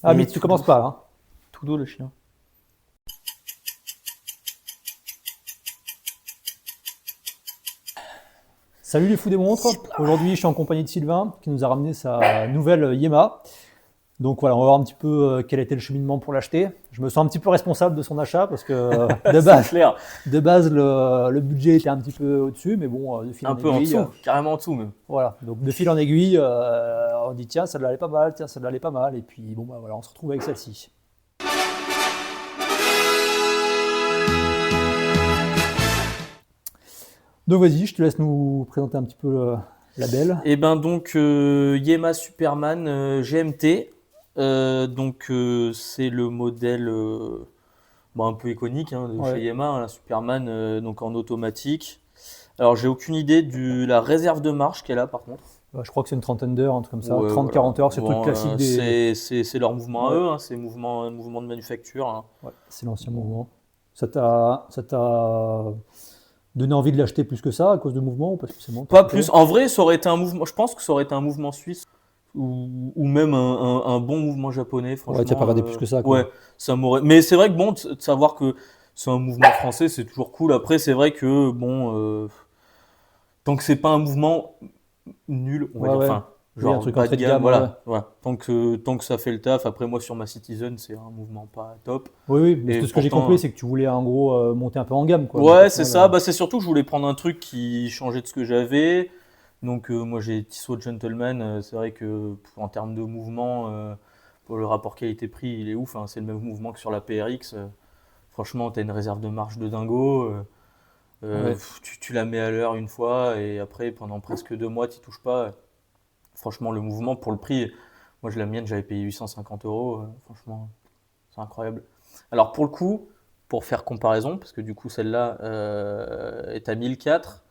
Ah, Mais mais tu tout commences doux. pas, hein. Tout doux le chien. Salut les fous des montres. Aujourd'hui, je suis en compagnie de Sylvain qui nous a ramené sa nouvelle Yema. Donc voilà, on va voir un petit peu quel était le cheminement pour l'acheter. Je me sens un petit peu responsable de son achat parce que C'est clair. de base le budget était un petit peu au-dessus, mais bon, de fil Un en peu en aiguille, dessous, carrément en dessous même. voilà. Donc de fil en aiguille, on dit tiens, celle-là elle est pas mal, tiens, celle-là elle est pas mal, et puis bon bah voilà, on se retrouve avec celle-ci. Donc vas-y, je te laisse nous présenter un petit peu la belle. Et ben donc Yema Superman GMT. C'est le modèle un peu iconique de chez Ouais. Yema, hein, la Superman donc en automatique. Alors j'ai aucune idée de la réserve de marche qu'elle a par contre. Je crois que c'est une trentaine d'heures, un truc comme ça. Ouais, voilà. 30-40 heures, c'est le truc Bon, classique des. c'est leur mouvement à Ouais, eux, hein, c'est mouvement de manufacture, hein. ouais, c'est l'ancien mouvement. Ça t'a donné envie de l'acheter plus que ça à cause de mouvement ou pas spécialement? Pas plus. En vrai, ça aurait été un mouvement. Je pense que ça aurait été un mouvement suisse ou même un bon mouvement japonais. Ouais, tu Franchement, n'as pas regardé plus que ça, ouais, quoi. ça m'aurait. Mais c'est vrai que bon, de savoir que c'est un mouvement français, c'est toujours cool. Après, c'est vrai que bon, tant que c'est pas un mouvement nul, on va Ouais, dire. ouais. Enfin, Oui, un genre truc bas de entrée de gamme, gamme, ouais, ouais. voilà. Tant que ça fait le taf. Après, moi sur ma Citizen, c'est un mouvement pas top. Oui, oui, mais Et de ce que j'ai compris, pourtant. c'est que tu voulais en gros monter un peu en gamme, quoi. Donc au Ouais, c'est final, ça. Bah, c'est surtout que je voulais prendre un truc qui changeait de ce que j'avais. Donc, moi, j'ai Tissot Gentleman. C'est vrai que en termes de mouvement, pour le rapport qualité-prix, il est ouf, hein. C'est le même mouvement que sur la PRX. Franchement, tu as une réserve de marche de dingo. ouais. Tu la mets à l'heure une fois et après, pendant presque 2 mois, tu touches pas. Franchement, le mouvement pour le prix, moi, la mienne, j'avais payé 850 euros. Franchement, c'est incroyable. Alors pour le coup, pour faire comparaison, parce que du coup celle-là est à 1004,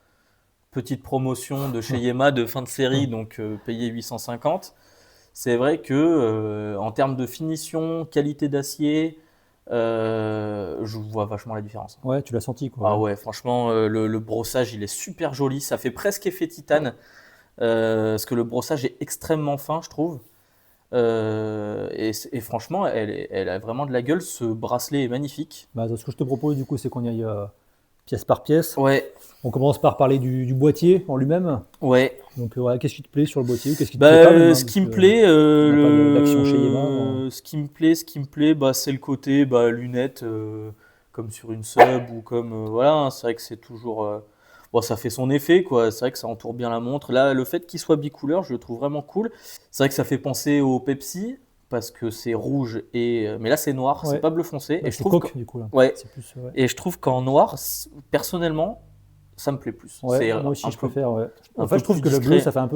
petite promotion de chez Yema de fin de série, donc payé 850. C'est vrai que en termes de finition, qualité d'acier, je vois vachement la différence. Ouais, tu l'as senti, quoi. Ah Ouais. ouais, franchement, le brossage il est super joli, ça fait presque effet titane, parce que le brossage est extrêmement fin, je trouve. Et franchement, elle a vraiment de la gueule. Ce bracelet est magnifique. Bah, ce que je te propose, du coup, c'est qu'on y aille pièce par pièce. Ouais, On commence par parler du boîtier en lui-même. ouais. Donc, ouais, qu'est-ce qui te plaît sur le boîtier ou qu'est-ce qui te Bah, plaît pas même, hein, ce parce qui me que plaît, on n'a pas d'action chez Yema. ce qui me plaît, bah, c'est le côté lunettes, comme sur une sub ou comme voilà, hein. C'est vrai que c'est toujours bon, ça fait son effet quoi. C'est vrai que ça entoure bien la montre. Là, le fait qu'il soit bicouleur, je le trouve vraiment cool. C'est vrai que ça fait penser au Pepsi parce que c'est rouge mais là c'est noir, c'est Ouais. pas bleu foncé. Bah, Et je c'est trouve coque, du coup, là. ouais, C'est plus. Ouais. et je trouve qu'en noir, personnellement, ça me plaît plus. Ouais, C'est moi aussi, un je peu préfère. Ouais. un En fait, peu je trouve plus que le bleu, discret. ça fait un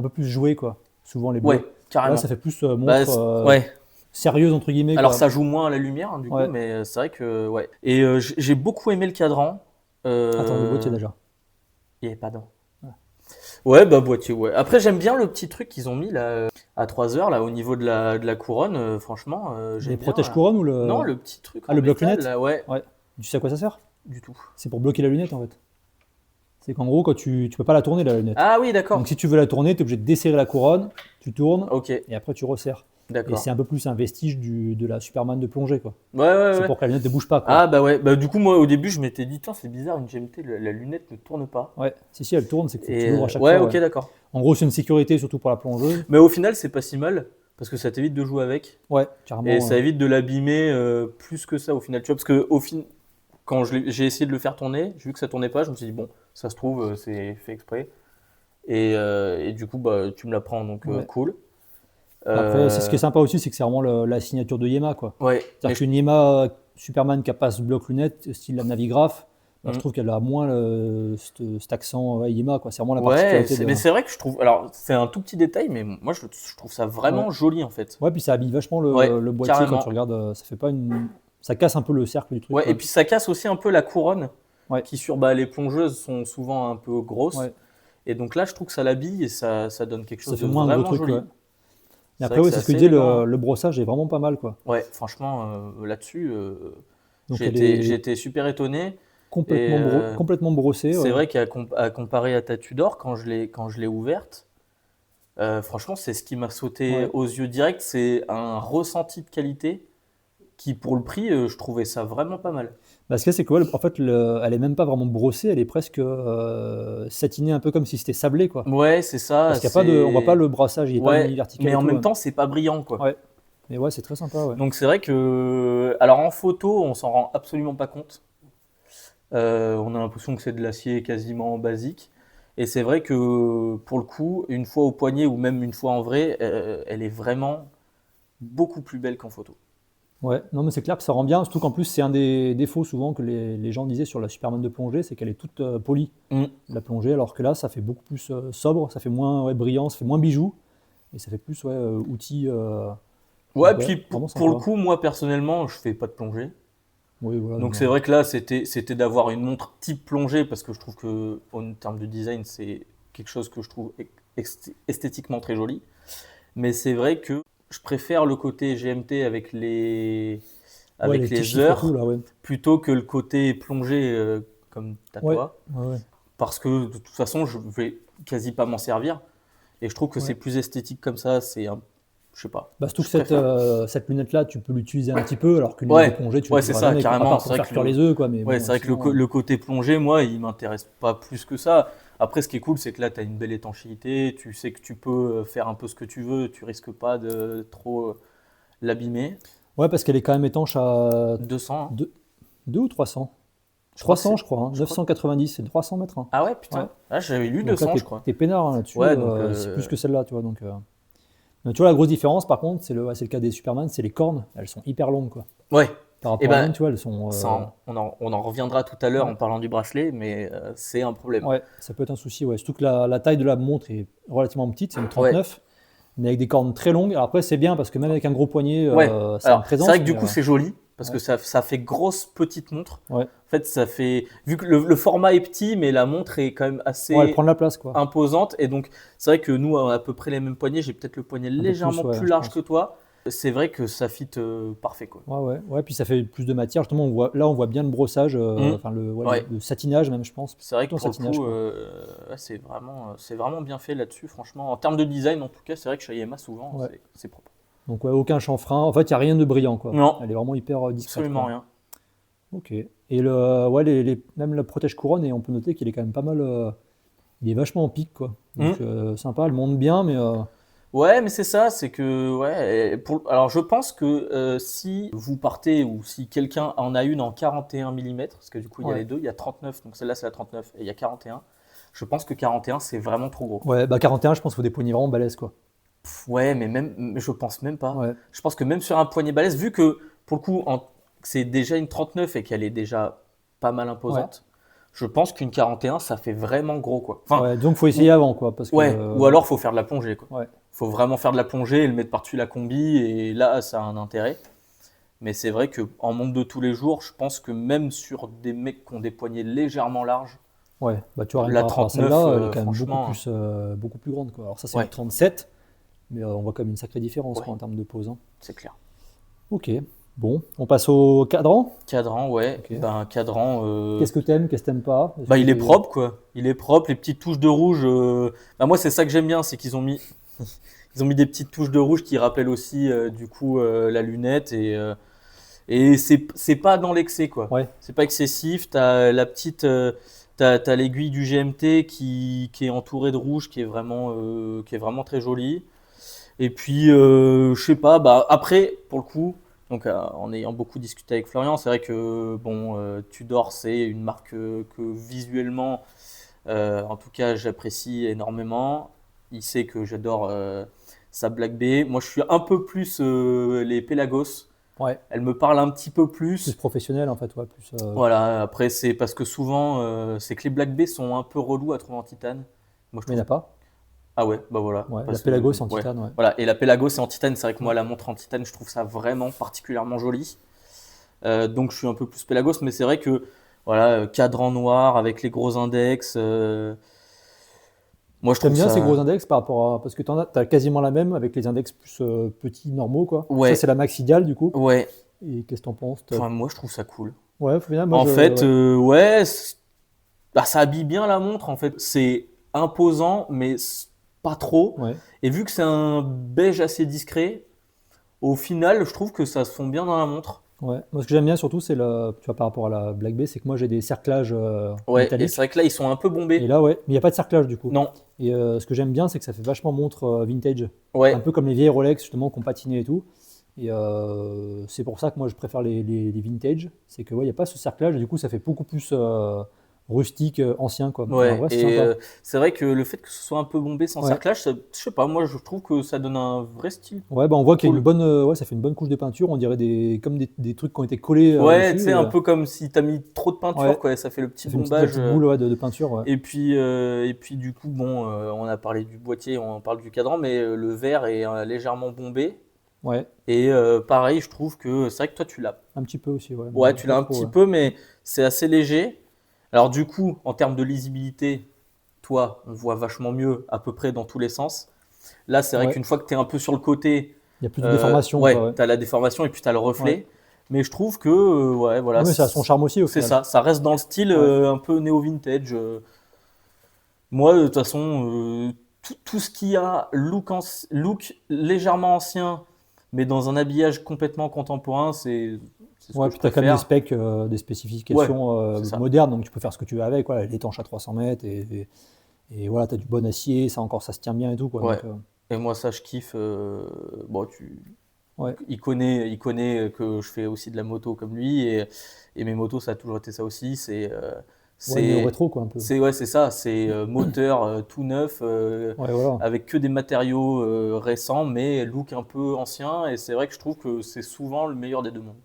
peu plus joué, quoi. Souvent, les Ouais, bleus. Là, ça carrément. fait plus Bah, montre ouais. sérieuse, entre guillemets, Alors quoi. ça joue moins à la lumière du coup, Ouais. mais c'est vrai que ouais. Et j'ai beaucoup aimé le cadran. Attends, le boîtier Euh, déjà. Il n'y avait pas d'an. Ouais, bah boîtier, ouais. Après j'aime bien le petit truc qu'ils ont mis là à 3 heures là au niveau de la couronne. Franchement, Les j'aime bien protèges là. couronne ou Non, le. le petit truc Ah, en le bloc métal lunette? là, ouais, Ouais. Tu sais à quoi ça sert? du tout. C'est pour bloquer la lunette, en fait. C'est qu'en gros, quand tu peux pas la tourner, la lunette. Ah oui, Donc, d'accord. si tu veux la tourner, tu es obligé de desserrer la couronne, tu tournes, Ok, et après, tu resserres. Et d'accord. c'est un peu plus un vestige de la Superman de plongée, quoi. Ouais, ouais, C'est ouais. pour que la lunette ne bouge pas, quoi. Ah bah ouais, bah du coup moi au début je m'étais dit, tiens c'est bizarre une GMT, la lunette ne tourne pas. Ouais, si, elle tourne, c'est qu'il faut que tu Et l'ouvres à chaque ouais, fois, ok, ouais. d'accord. En gros, c'est une sécurité, surtout pour la plongeuse. Mais au final c'est pas si mal, parce que ça t'évite de jouer avec. Ouais, Et carrément. ça évite de l'abîmer plus que ça au final, tu vois, parce que quand j'ai essayé de le faire tourner, j'ai vu que ça tournait pas, je me suis dit bon, ça se trouve c'est fait exprès. Et du coup bah tu me la prends donc Ouais. cool. Après, c'est ce qui est Euh, sympa aussi, c'est que c'est vraiment la signature de Yema, quoi. ouais, mais C'est-à-dire qu'une Yema Superman qui a pas ce bloc lunette, style la Navigraphe, bah, je Mm. trouve qu'elle a moins cet accent Yema, quoi. C'est vraiment la ouais, particularité de. mais c'est vrai que je trouve, alors c'est un tout petit détail, mais moi je trouve ça Ouais. vraiment joli en fait. Ouais, puis ça habille vachement Ouais, le boîtier quand tu carrément. regardes. Ça fait pas une. Ça casse un peu le cercle du truc, Ouais, et quoi. puis ça casse aussi un peu la couronne, Ouais, qui les plongeuses sont souvent un peu grosses. ouais. Et donc là, je trouve que ça l'habille et ça donne quelque Ça chose fait de moins un gros vraiment truc, ouais. joli. Et C'est après, vrai que ouais, c'est c'est ce que je assez disais, élégant, hein. le brossage est vraiment pas mal, quoi. Ouais, franchement, là-dessus, Donc j'ai elle été, j'ai est été super étonné. Et complètement brossée, c'est ouais. vrai qu'à comparer à ta Tudor, quand je l'ai ouverte, Franchement, c'est ce qui m'a sauté Ouais. aux yeux direct. C'est un ressenti de qualité qui, pour le prix, je trouvais ça vraiment pas mal. Bah, ce qu'il y a, c'est que, ouais, en fait, elle est même pas vraiment brossée, elle est presque satinée, un peu comme si c'était sablé, quoi. Ouais, c'est ça. Parce qu'il y a pas de, on voit pas le brassage, il est pas Ouais, mi-vertical mais et en tout. même Ouais. temps, c'est pas brillant, quoi. Ouais. Mais ouais, c'est très sympa, ouais. Donc c'est vrai que, alors en photo, on s'en rend absolument pas compte. On a l'impression que c'est de l'acier quasiment basique. Et c'est vrai que pour le coup, une fois au poignet ou même une fois en vrai, elle est vraiment beaucoup plus belle qu'en photo. Ouais, non, mais c'est clair que ça rend bien, surtout qu'en plus, c'est un des défauts souvent que les gens disaient sur la Superman de plongée, c'est qu'elle est toute polie, Mm. la plongée, alors que là, ça fait beaucoup plus sobre, ça fait moins, ouais, brillant, ça fait moins bijou, et ça fait plus, ouais, outil. Ouais, Donc, ouais, puis vraiment pour le sympa. coup, moi personnellement, je fais pas de plongée. Oui, voilà. Donc Donc, c'est vrai que là, c'était d'avoir une montre type plongée parce que je trouve que en termes de design, c'est quelque chose que je trouve esthétiquement très joli. Mais c'est vrai que je préfère le côté GMT ouais, les avec petits les chiffres et tout, heures là, ouais. plutôt que le côté plongée comme t'as Ouais, toi. ouais, ouais. Parce que de toute façon, je vais quasi pas m'en servir. Et je trouve que c'est Ouais. plus esthétique comme ça. Je sais pas, Bah, surtout je que préfère. cette lunette-là, tu peux l'utiliser un petit peu, alors qu'une lunette de Ouais, plongée, tu ouais, c'est l'utiliseras ça, jamais, quoi. À carrément. part C'est pour vrai faire que cuire les œufs, quoi, mais ouais, bon, c'est vrai que sinon. le côté plongée, moi, il m'intéresse pas plus que ça. Après, ce qui est cool, c'est que là, tu as une belle étanchéité, tu sais que tu peux faire un peu ce que tu veux, tu risques pas de trop l'abîmer. Ouais, parce qu'elle est quand même étanche à 200, hein. 2 ou 300. Je crois que 300, c'est. je crois, hein. Je crois. 990, c'est 300 mètres, hein. Ah ouais, Ouais. putain. Ah, j'avais lu Donc là, 200, je crois. t'es peinard hein, là-dessus, Ouais, donc. c'est plus que celle-là, tu vois. Donc, mais tu vois, la grosse différence, par contre, ouais, c'est le cas des Superman, c'est les cornes, elles sont hyper longues, quoi. Ouais. Par Et rapport à la ben, mienne, tu vois, elles sont. on en reviendra tout à l'heure Ouais, en parlant du bracelet, mais c'est un problème. ouais, ça peut être un souci, ouais. Surtout que la taille de la montre est relativement petite, c'est une Ouais. 39, mais avec des cornes très longues. Alors après, c'est bien parce que même avec un gros poignet, Ouais, ça a une alors c'est vrai présence, que mais du coup c'est joli parce que ouais, ça fait grosse petite montre. ouais. En fait, ça fait vu que le format est petit, mais la montre est quand même Ouais, elle prend assez de la place, quoi. imposante et donc c'est vrai que nous on a à peu près les mêmes poignets. J'ai peut-être le poignet Un peu plus, légèrement ouais, plus je large que pense. toi. C'est vrai que ça fit parfait quoi. Ouais, ouais, ouais, puis ça fait plus de matière. Justement, là, on voit bien le brossage, Mm. enfin, ouais, Ouais, le satinage, même, je pense. c'est vrai que Plutôt un pour le satinage, coup quoi. ouais, c'est vraiment bien fait là-dessus. Franchement, en termes de design en tout cas, c'est vrai que chez Yamaha souvent Ouais. c'est propre. Donc, ouais, aucun chanfrein. En fait, il n'y a rien de brillant, quoi. Non, Elle est vraiment hyper discrète, absolument quoi. rien. Ok. Et ouais, même la protège couronne, et on peut noter qu'il est quand même pas mal. Il est vachement en pique, quoi. Donc, Mm. sympa, elle monte bien, mais. Ouais, mais c'est ça, c'est que ouais. Alors je pense que si vous partez ou si quelqu'un en a une en 41 mm, parce que du coup il y a Ouais. les deux, il y a 39, donc celle-là c'est la 39 et il y a 41. Je pense que 41 c'est vraiment trop gros. Ouais, bah 41, je pense qu'il faut des poignées vraiment balèzes, quoi. Ouais, mais même, je pense même pas. Ouais. Je pense que même sur un poignet balèze, vu que pour le coup c'est déjà une 39 et qu'elle est déjà pas mal Ouais. imposante, je pense qu'une 41 ça fait vraiment gros quoi. Enfin, Ouais, donc faut essayer ou, avant, quoi. Parce que. ouais, ou alors faut faire de la plongée quoi. Ouais. Faut vraiment faire de la plongée et le mettre par-dessus la combi et là ça a un intérêt. Mais c'est vrai qu'en monde de tous les jours, je pense que même sur des mecs qui ont des poignets légèrement larges, Ouais, bah tu vois, rien que la par rapport à 39, celle-là, elle est quand même franchement, beaucoup plus grande, quoi. Alors ça, c'est une ouais, 37, mais on voit quand même une sacrée différence, ouais, quoi, en termes de pose, hein. c'est clair. Ok, bon, on passe au cadran. Cadran, ouais, Ok. ben cadran, Qu'est-ce que t'aimes, qu'est-ce que t'aimes pas? Est-ce bah que il est propre quoi. Il est propre, les petites touches de rouge. Bah moi c'est ça que j'aime bien, c'est qu'ils ont mis, ils ont mis des petites touches de rouge qui rappellent aussi du coup la lunette et c'est pas dans l'excès quoi. Ouais, C'est pas excessif. T'as la petite, t'as l'aiguille du GMT qui est entourée de rouge, qui est vraiment très jolie. Et puis je sais pas. Bah après pour le coup, donc en ayant beaucoup discuté avec Florian, c'est vrai que bon, Tudor c'est une marque que visuellement, en tout cas, j'apprécie énormément. Il sait que j'adore sa Black Bay. Moi, je suis un peu plus les Pelagos. ouais, Elle me parle un petit peu plus plus. professionnel, en fait, ouais, plus. Voilà, après, c'est parce que souvent, c'est que les Black Bay sont un peu relous à trouver en titane. Moi, je Mais il n'y en trouve. a pas. Ah ouais, bah voilà. Ouais, la Parce que, Pelagos c'est en ouais. titane, ouais. Voilà, et la Pelagos c'est en titane. C'est vrai que Ouais. moi, la montre en titane, je trouve ça vraiment particulièrement joli. Donc, je suis un peu plus Pelagos, mais c'est vrai que, voilà, cadran noir avec les gros index. Moi, je T'aimes trouve bien ces gros ça. index par rapport à. Parce que t'as quasiment la même avec les index plus petits, normaux, quoi. Ça, Ouais, c'est la max idéale, du coup. ouais. Et qu'est-ce que t'en penses, toi? Enfin, moi, je trouve ça cool. Ouais, faut bien, moi, En fait, ouais. ouais, bah, ça habille bien la montre. En fait, c'est imposant, mais pas trop. Ouais. Et vu que c'est un beige assez discret, au final, je trouve que ça se fond bien dans la montre. Ouais. Moi, ce que j'aime bien surtout, c'est tu vois, par rapport à la Black Bay, c'est que moi j'ai des cerclages Ouais, et métalliques. c'est vrai que là, ils sont un peu Et bombés. là, ouais, mais il n'y a pas de cerclage du coup. Non, Et ce que j'aime bien, c'est que ça fait vachement montre vintage. Un ouais, peu comme les vieilles Rolex, justement, qui ont patiné et tout. Et c'est pour ça que moi je préfère les vintage. C'est que, ouais, il n'y a pas ce cerclage, et du coup, ça fait beaucoup plus rustique, ancien, quoi. Et en ouais. vrai, c'est Et sympa. c'est vrai que le fait que ce soit un peu bombé sans Ouais. cerclage, je sais pas, moi, je trouve que ça donne un vrai style Ouais, bah on voit qu'il y a une cool. bonne, ouais, ça fait une bonne couche de peinture. On dirait comme des trucs qui ont été collés Ouais, tu dessus. sais, un peu comme si t'as mis trop de peinture, Ouais, quoi, et ça fait le petit ça fait la bombage. petite boule ouais, de peinture. Ouais. Et puis du coup, bon, on a parlé du boîtier, on parle du cadran, mais le verre est légèrement bombé. Ouais, Et pareil, je trouve que c'est vrai que toi, tu l'as. un petit peu aussi, ouais, Ouais, mais tu pas l'as un trop. petit Ouais. peu, mais c'est assez léger. Alors du coup, en termes de lisibilité, toi, on voit vachement mieux à peu près dans tous les sens. Là, c'est vrai Ouais, qu'une fois que tu es un peu sur le côté, il y a plus de déformation, quoi. ouais, Ouais. tu as la déformation et puis tu as le Ouais. reflet. Mais je trouve que, ouais, voilà, Ouais, mais ça a son charme aussi au c'est final. ça. Ça reste dans le style Ouais. un peu néo-vintage. Moi, de toute façon, tout ce qui a look légèrement ancien, mais dans un habillage complètement contemporain, c'est ce Ouais, que je puis tu as quand même des préfère. specs, des Ouais, spécifications c'est ça. modernes, donc tu peux faire ce que tu veux avec. Voilà, elle est étanche à 300 mètres et voilà, tu as du bon acier, ça se tient bien et tout, quoi. Ouais. Donc, Et moi, ça, je kiffe. Bon, ouais. il connaît que je fais aussi de la moto comme lui, et mes motos, ça a toujours été ça aussi. Ouais, C'est, néo-rétro, quoi, un peu. ouais, c'est ça. C'est moteur tout neuf, Ouais, voilà. avec que des matériaux récents, mais look un peu ancien. Et c'est vrai que je trouve que c'est souvent le meilleur des deux mondes.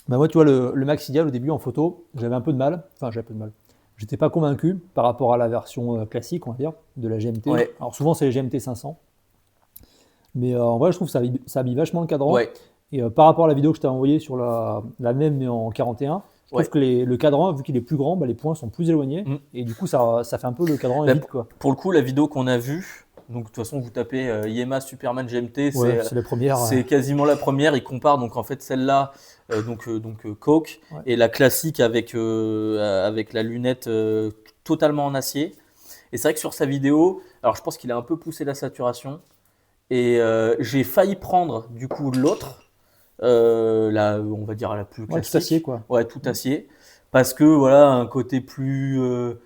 Bah moi, tu vois, le Max Ideal, au début, en photo, j'avais un peu de mal. Enfin, j'avais un peu de mal. J'étais pas convaincu par rapport à la version classique, on va dire, de la GMT. Ouais, Alors souvent, c'est les GMT 500. Mais en vrai, je trouve que ça habille vachement le cadran. ouais, Et par rapport à la vidéo que je t'ai envoyée sur la même, mais en 41, je trouve ouais. que le cadran, vu qu'il est plus grand, bah, les points sont plus éloignés. Mm. Et du coup, ça fait un peu le cadran est Là, vide, quoi. pour le coup, la vidéo qu'on a vue, donc de toute façon, vous tapez Yema Superman GMT, Ouais, c'est la première. c'est quasiment la première. Il compare donc en fait celle-là, Coke, Ouais. et la classique avec la lunette totalement en acier. Et c'est vrai que sur sa vidéo, alors je pense qu'il a un peu poussé la saturation. Et j'ai failli prendre du coup l'autre, on va dire la plus Ouais, tout acier, classique, quoi. ouais, tout acier, parce que voilà, un côté plus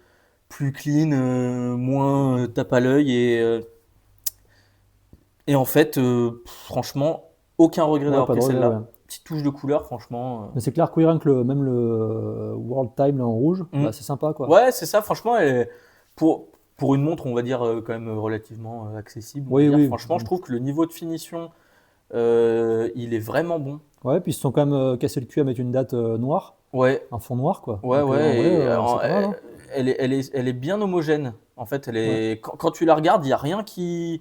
clean, moins tape à l'œil, et en fait, franchement, aucun regret Ouais, d'avoir pas de pris regret, ouais. celle-là. Petite touche de couleur, franchement. Mais c'est clair que rien que même le World Time là, en rouge, Hmm. bah, c'est sympa, quoi. Ouais, c'est ça, franchement, pour, pour une montre, on va dire quand même relativement accessible, on va Oui, dire. oui. Franchement, je trouve que le niveau de finition, il est vraiment bon. Ouais, puis ils se sont quand même cassé le cul à mettre une date noire, Ouais, un fond noir, quoi. ouais, Donc en ouais, vrai, et c'est pas mal, hein. elle est bien homogène. En fait, Ouais, quand tu la regardes, il y a rien qui ouais.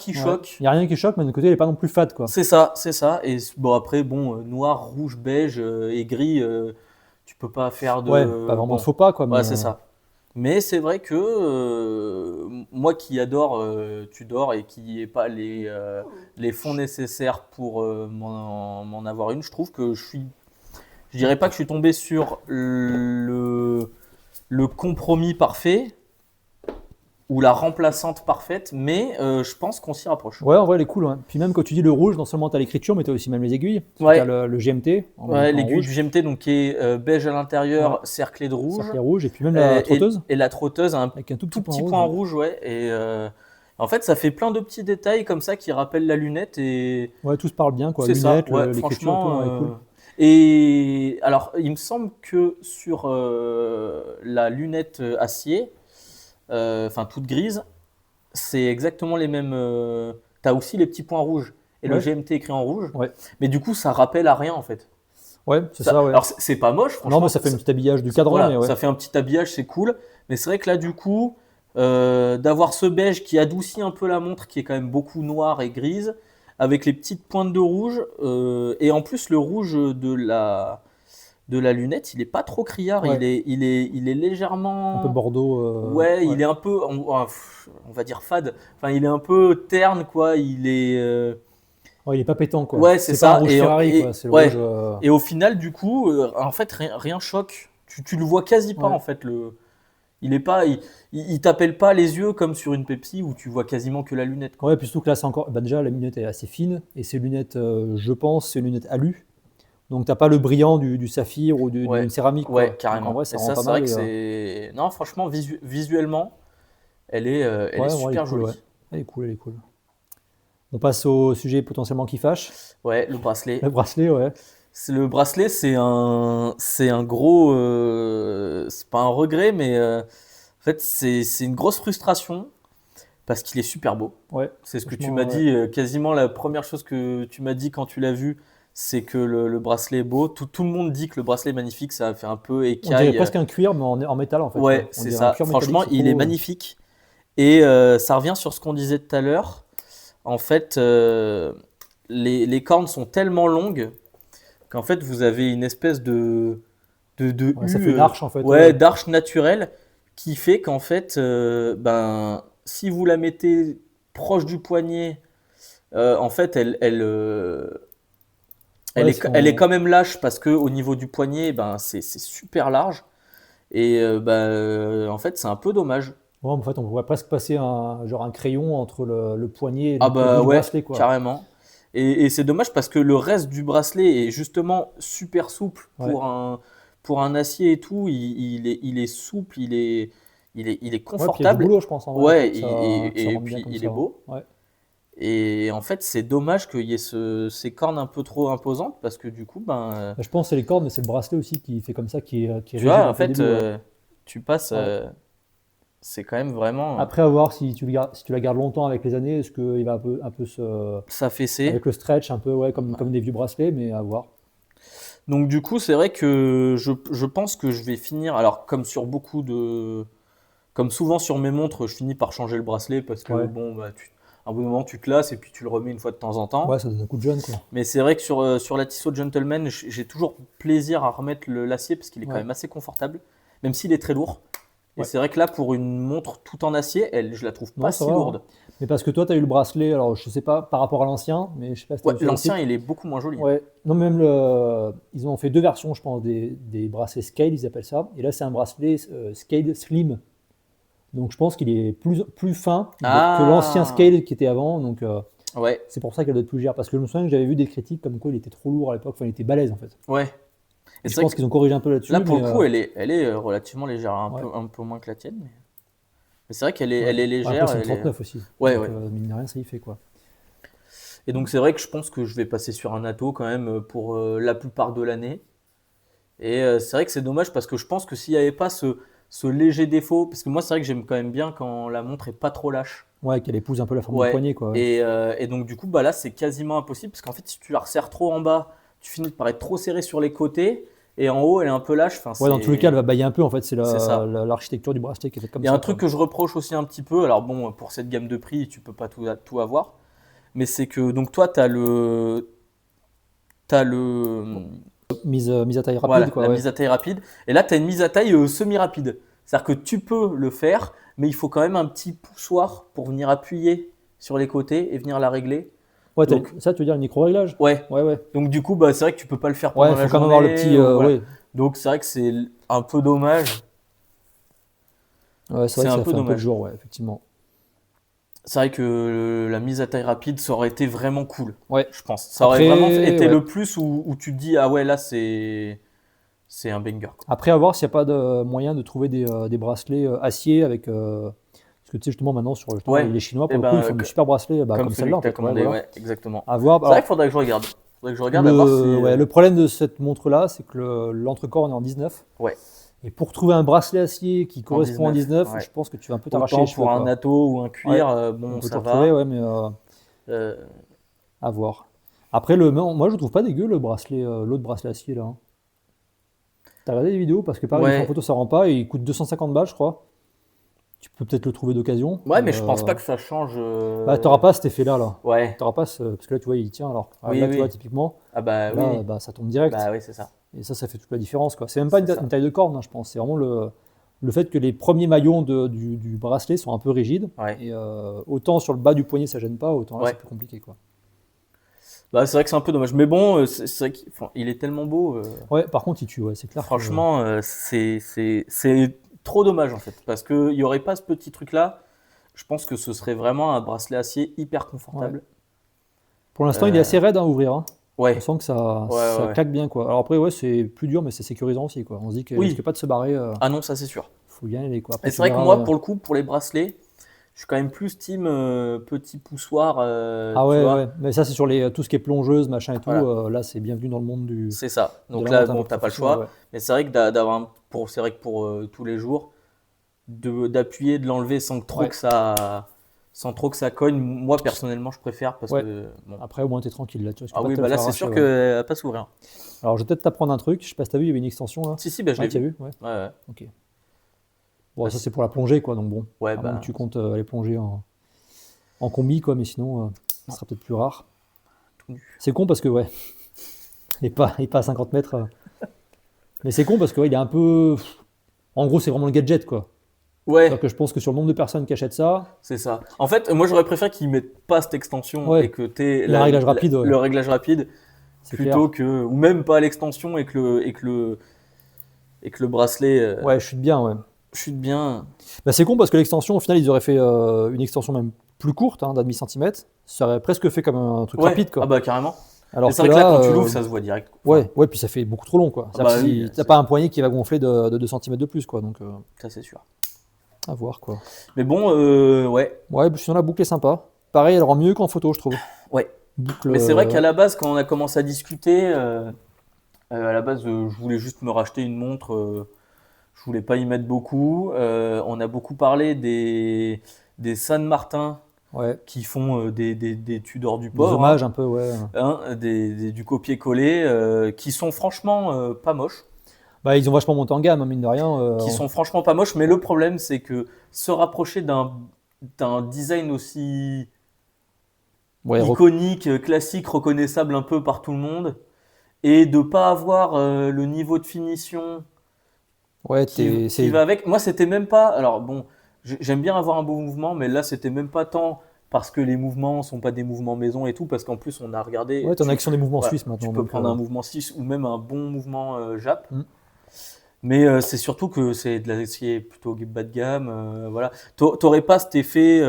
Il choque. n'y a rien qui choque, mais de côté, elle est pas non plus fade, quoi. C'est ça, c'est ça. Et bon, après, bon, noir, rouge, beige et gris, tu peux pas faire Ouais, pas de. vraiment de Bon, faux pas, quoi, mais ouais, c'est ça. Mais c'est vrai que moi qui adore Tudor et qui n'ai pas les fonds nécessaires pour m'en avoir une, je trouve que je dirais pas que je suis tombé sur le compromis parfait ou la remplaçante parfaite, mais je pense qu'on s'y rapproche. ouais, en vrai, elle est cool, hein. Puis même quand tu dis le rouge, non seulement tu as l'écriture, mais tu as aussi même les aiguilles. Parce que tu as Ouais, le GMT ouais, en l'aiguille du rouge, GMT donc, qui est beige à ouais, l'intérieur, cerclé de rouge, cerclé rouge, et puis même la trotteuse, et la trotteuse a un avec un tout petit tout point petit rouge. point Ouais. rouge, ouais. Et en fait, ça fait plein de petits détails comme ça qui rappellent la lunette, et Ouais, tout se parle bien, quoi. c'est ça, Lunettes, ouais, l'écriture et tout, franchement. ouais, cool. Et alors, il me semble que sur la lunette acier, enfin toute grise, c'est exactement les mêmes. T'as aussi les petits points rouges et le Ouais, GMT écrit en rouge, ouais, mais du coup, ça rappelle à rien en fait. ouais, c'est ça, ouais. Alors, c'est pas moche, Non, mais franchement. ça fait un petit habillage du cadran, mais Voilà, ouais. ça fait un petit habillage, c'est cool. Mais c'est vrai que là, du coup, d'avoir ce beige qui adoucit un peu la montre, qui est quand même beaucoup noire et grise, avec les petites pointes de rouge, et en plus le rouge de la lunette, il est pas trop criard, Ouais, il est un peu légèrement, bordeaux, ouais, ouais. il est un peu, on va dire fade. Enfin, il est un peu terne, quoi. Ouais, il est pas pétant, quoi. Ouais, c'est C'est pas un ça. rouge Et, Ferrari, quoi. et C'est le rouge. ouais. Et au final, du coup, en fait, rien choque. Tu le vois quasi pas, Ouais. en fait, il t'appelle pas les yeux comme sur une Pepsi où tu vois quasiment que la lunette, quoi. Ouais, puis surtout que là, c'est encore. Bah, déjà, la lunette est assez fine et ces lunettes, je pense, c'est une lunette alu. Donc, t'as pas le brillant du saphir ou d'une Ouais, céramique, ouais, quoi. Donc, en carrément. vrai, Et ça rend ça, pas c'est vrai mal. que c'est. Non, franchement, visuellement, elle est Ouais, elle est super cool, ouais. jolie. Elle est cool, elle est cool. On passe au sujet potentiellement qui fâche. Ouais, le bracelet. Le bracelet, ouais. Le bracelet, c'est un gros. C'est pas un regret, mais en fait, c'est une grosse frustration parce qu'il est super beau. Ouais, C'est ce que tu franchement, m'as ouais. dit, quasiment la première chose que tu m'as dit quand tu l'as vu, c'est que le bracelet est beau. Tout le monde dit que le bracelet est magnifique, ça fait un peu On dirait écaille. presque un cuir, mais en métal, en fait, Ouais, quoi. On c'est dirait un ça. cuir métallique, Franchement, c'est trop il est beau. magnifique. Et ça revient sur ce qu'on disait tout à l'heure. En fait, les cornes sont tellement longues qu'en fait, vous avez une espèce de Ouais, ça U, fait une arche, en fait, ouais, ouais. d'arche naturelle qui fait qu'en fait, ben, si vous la mettez proche du poignet, en fait, Ouais, si elle est on... quand même lâche parce que au niveau du poignet, ben, c'est super large. Et ben, en fait, c'est un peu dommage. Ouais, en fait, on pourrait presque passer genre un crayon entre le poignet et Ah le bout bah du ouais, bracelet, quoi. carrément. Et c'est dommage parce que le reste du bracelet est justement super souple Ouais. pour un acier et tout. Il est souple, il est Ouais, puis il y a du confortable. boulot, je pense, en vrai, Ouais, pour que ça et rentre bien puis comme il ça, est hein. beau. Ouais. Et en fait, c'est dommage qu'il y ait ces cornes un peu trop imposantes parce que du coup, ben, Bah, je pense que c'est les cordes, mais c'est le bracelet aussi qui fait comme ça, qui est tu rigide vois, un en peu au fait, début, ouais. tu passes, Ouais. c'est quand même vraiment, Après, à voir si si tu la gardes longtemps avec les années, est-ce qu'il va un peu se... s'affaisser. Avec le stretch, un peu, ouais, comme des vieux bracelets, mais à voir. Donc du coup, c'est vrai que je pense que je vais finir, alors comme souvent sur mes montres, je finis par changer le bracelet parce que Ouais. bon, bah, à un bout d'un moment, tu te lasses et puis tu le remets une fois de temps en Ouais, temps. ça donne un coup de jeune, quoi. Mais c'est vrai que sur la Tissot Gentleman, j'ai toujours plaisir à remettre l'acier parce qu'il est quand Ouais. même assez confortable, même s'il est très lourd. Et Ouais. c'est vrai que là, pour une montre tout en acier, je la trouve Non, pas ça si va, hein. lourde. Mais parce que toi, tu as eu le bracelet, alors je sais pas par rapport à l'ancien, mais je sais pas si tu as Ouais, vu sur le l'ancien, site. il est beaucoup moins joli, hein. Ouais, non, ils ont fait deux versions, je pense, des bracelets scale, ils appellent ça. Et là, c'est un bracelet scale slim. Donc, je pense qu'il est plus fin que l'ancien Ah, scale qui était avant. Donc, ouais, c'est pour ça qu'elle doit être plus légère. Parce que je me souviens que j'avais vu des critiques comme quoi il était trop lourd à l'époque. Enfin, il était balèze en fait. ouais. Et Et je c'est vrai pense que qu'ils ont corrigé un peu là, là-dessus, pour mais le coup, elle est relativement légère, ouais, un peu moins que la tienne. Mais c'est vrai ouais. elle est Ouais, après, légère. c'est une Elle est... 39 aussi. Ouais, Donc, ouais. mine de rien, ça y fait quoi. Et donc, c'est vrai que je pense que je vais passer sur un Atto quand même pour la plupart de l'année. Et c'est vrai que c'est dommage parce que je pense que s'il n'y avait pas ce léger défaut, parce que moi, c'est vrai que j'aime quand même bien quand la montre est pas trop lâche. Ouais, qu'elle épouse un peu la forme du Ouais. poignet, quoi. Ouais, Et donc, du coup, bah là, c'est quasiment impossible parce qu'en fait, si tu la resserres trop en bas, tu finis par être trop serré sur les côtés. Et en haut, elle est un peu lâche. Enfin, ouais, dans tous les cas, elle va bailler un peu. En fait, c'est c'est ça. l'architecture du bracelet qui est faite comme Il y a un ça, truc quoi. que je reproche aussi un petit peu. Alors, bon, pour cette gamme de prix, tu peux pas tout avoir. Mais c'est que, donc, toi, t'as le, Mise à taille rapide, voilà, quoi, la ouais. mise à taille rapide. Et là, tu as une mise à taille semi-rapide. C'est-à-dire que tu peux le faire, mais il faut quand même un petit poussoir pour venir appuyer sur les côtés et venir la régler. Ouais, Donc, ça, tu veux dire le micro-réglage? ouais. Ouais, ouais. Donc, du coup, bah, c'est vrai que tu peux pas le faire Ouais, pendant il la faut quand même avoir le journée. petit. Ou voilà. Ouais, Donc, c'est vrai que c'est un peu dommage. ouais, c'est vrai C'est que un ça peu fait un peu le dommage. jour, ouais, effectivement. C'est vrai que la mise à taille rapide, ça aurait été vraiment cool, Ouais. je pense. Ça aurait vraiment Après, été ouais. le plus où tu te dis, ah ouais, là, c'est un banger, quoi. Après, à voir s'il n'y a pas de moyen de trouver des bracelets acier avec. Parce que tu sais, justement, maintenant, sur justement, Ouais, les Chinois, et pour le coup, ils ben, font des super bracelets bah, comme comme celui celle-là, que en tu as fait. Ouais, commandé, voilà. ouais, exactement. À voir. C'est vrai qu'il Alors, faudrait que je regarde. Faudrait que je regarde à voir si. ouais, le problème de cette montre-là, c'est que l'entrecorps on est en 19. Ouais, Et pour trouver un bracelet acier qui en correspond en 19. 19, Ouais. je pense que tu vas un peu t'arracher Autant les cheveux, pour un quoi. atto ou un Ouais, cuir, on bon, peut te ça retrouver, va. ouais, mais Euh, à voir. Après, moi, je trouve pas dégueu le bracelet, l'autre bracelet acier là, hein. T'as regardé les vidéos parce que pareil, en ouais, photo ça rend pas et il coûte 250 balles, je crois. Tu peux peut-être le trouver d'occasion, ouais, mais mais je pense pas que ça change. bah, t'auras pas cet effet-là, là. Ouais, T'auras pas parce que là, tu vois, il tient. Alors oui, là, tu vois, oui. typiquement, Ah bah oui, là, oui. bah, ça tombe direct. Bah oui, c'est ça. Et ça fait toute la différence, quoi. C'est même pas C'est une ça. taille de corne, hein, je pense. C'est vraiment le fait que les premiers maillons du bracelet sont un peu rigides. Ouais, Et autant sur le bas du poignet, ça gêne pas, autant là, c'est ouais. plus compliqué, quoi. Bah c'est vrai que c'est un peu dommage. Mais bon, c'est vrai qu'il est tellement beau. Ouais, par contre, il tue, ouais, c'est clair que. Franchement, c'est trop dommage en fait, parce qu'il n'y aurait pas ce petit truc-là. Je pense que ce serait vraiment un bracelet acier hyper confortable. Pour l'instant, il est assez raide à ouvrir. Hein. Ouais. On sent que ça Ouais. claque bien, quoi. Alors après, ouais, c'est plus dur, mais c'est sécurisant aussi, quoi. On se dit qu'il risque pas de se barrer. Ah non, ça c'est sûr. Faut bien aller, quoi. Après, Et c'est vrai que moi, pour le coup, pour les bracelets, je suis quand même plus team petit poussoir. Ah tu ouais, vois. ouais. Mais ça, c'est sur tout ce qui est plongeuse, machin et tout. Voilà. Là, c'est bienvenu dans le monde du. C'est ça. Donc de la là, montre un bon, peu t'as pas le professionnelle, choix. ouais. Mais c'est vrai que c'est vrai que pour tous les jours, d'appuyer, de l'enlever sans trop que ça cogne. Moi, personnellement, je préfère parce que bon. Après, au moins, t'es tranquille là. Tu risques Ah pas oui, de te bah le là, faire c'est arracher, sûr ouais. qu'elle va pas s'ouvrir. Alors, je vais peut-être t'apprendre un truc. Je sais pas si t'as vu, il y avait une extension là. Si, bah je l'ai tu as vu. vu, ouais. Ouais. Ok. Bon, ça, c'est pour la plongée, quoi. Donc bon. Ouais, À moins bah, que tu comptes aller plonger en combi, quoi. Mais sinon, ça sera peut-être plus rare. tout nu. C'est con parce que, ouais. Il n'est pas à 50 mètres. Mais c'est con parce que, ouais, il est un peu. En gros, c'est vraiment le gadget, quoi. Ouais, Alors que je pense que sur le nombre de personnes qui achètent ça, c'est ça. En fait, moi, j'aurais préféré qu'ils mettent pas cette extension Ouais. et que t'aies Le réglage rapide, ouais. le réglage rapide c'est plutôt clair. que, ou même pas l'extension et que le bracelet Ouais, je suis bien, ouais. chute bien. Bah, c'est con parce que l'extension, au final, ils auraient fait une extension même plus courte, d'un demi-centimètre. Ça aurait presque fait comme un truc Ouais. rapide, quoi. Ah bah carrément. Alors Et c'est vrai que là, quand tu l'ouvres, ça se voit direct. Enfin, Ouais, puis ça fait beaucoup trop long, quoi. Ah bah C'est-à-dire que oui, si t'as pas un poignet qui va gonfler de 2 cm de plus, quoi. Donc, ça c'est sûr. à voir, quoi. Mais bon, ouais. Ouais, sinon la boucle est sympa. Pareil, elle rend mieux qu'en photo, je trouve. Ouais. Boucle, Mais c'est vrai qu'à la base, quand on a commencé à discuter, à la base, je voulais juste me racheter une montre. Je voulais pas y mettre beaucoup. On a beaucoup parlé des San Martin ouais, qui font des Tudors du des port, hommages un peu, ouais. du copier-coller, qui sont franchement pas moches. Bah, ils ont vachement monté en gamme, hein, mine de rien. Qui sont franchement pas moches, mais le problème, c'est que se rapprocher d'un design aussi ouais, iconique, classique, reconnaissable un peu par tout le monde, et de pas avoir le niveau de finition ouais, qui va avec. Moi, c'était même pas. Alors bon, j'aime bien avoir un beau mouvement, mais là, c'était même pas tant parce que les mouvements sont pas des mouvements maison et tout, parce qu'en plus, on a regardé. Ouais, t'en as qui sont des mouvements voilà, suisses maintenant. Tu peux donc, prendre un mouvement suisse ou même un bon mouvement Jap. Mm. Mais c'est surtout que c'est de l'acier plutôt bas de gamme. Voilà. T'aurais pas cet effet.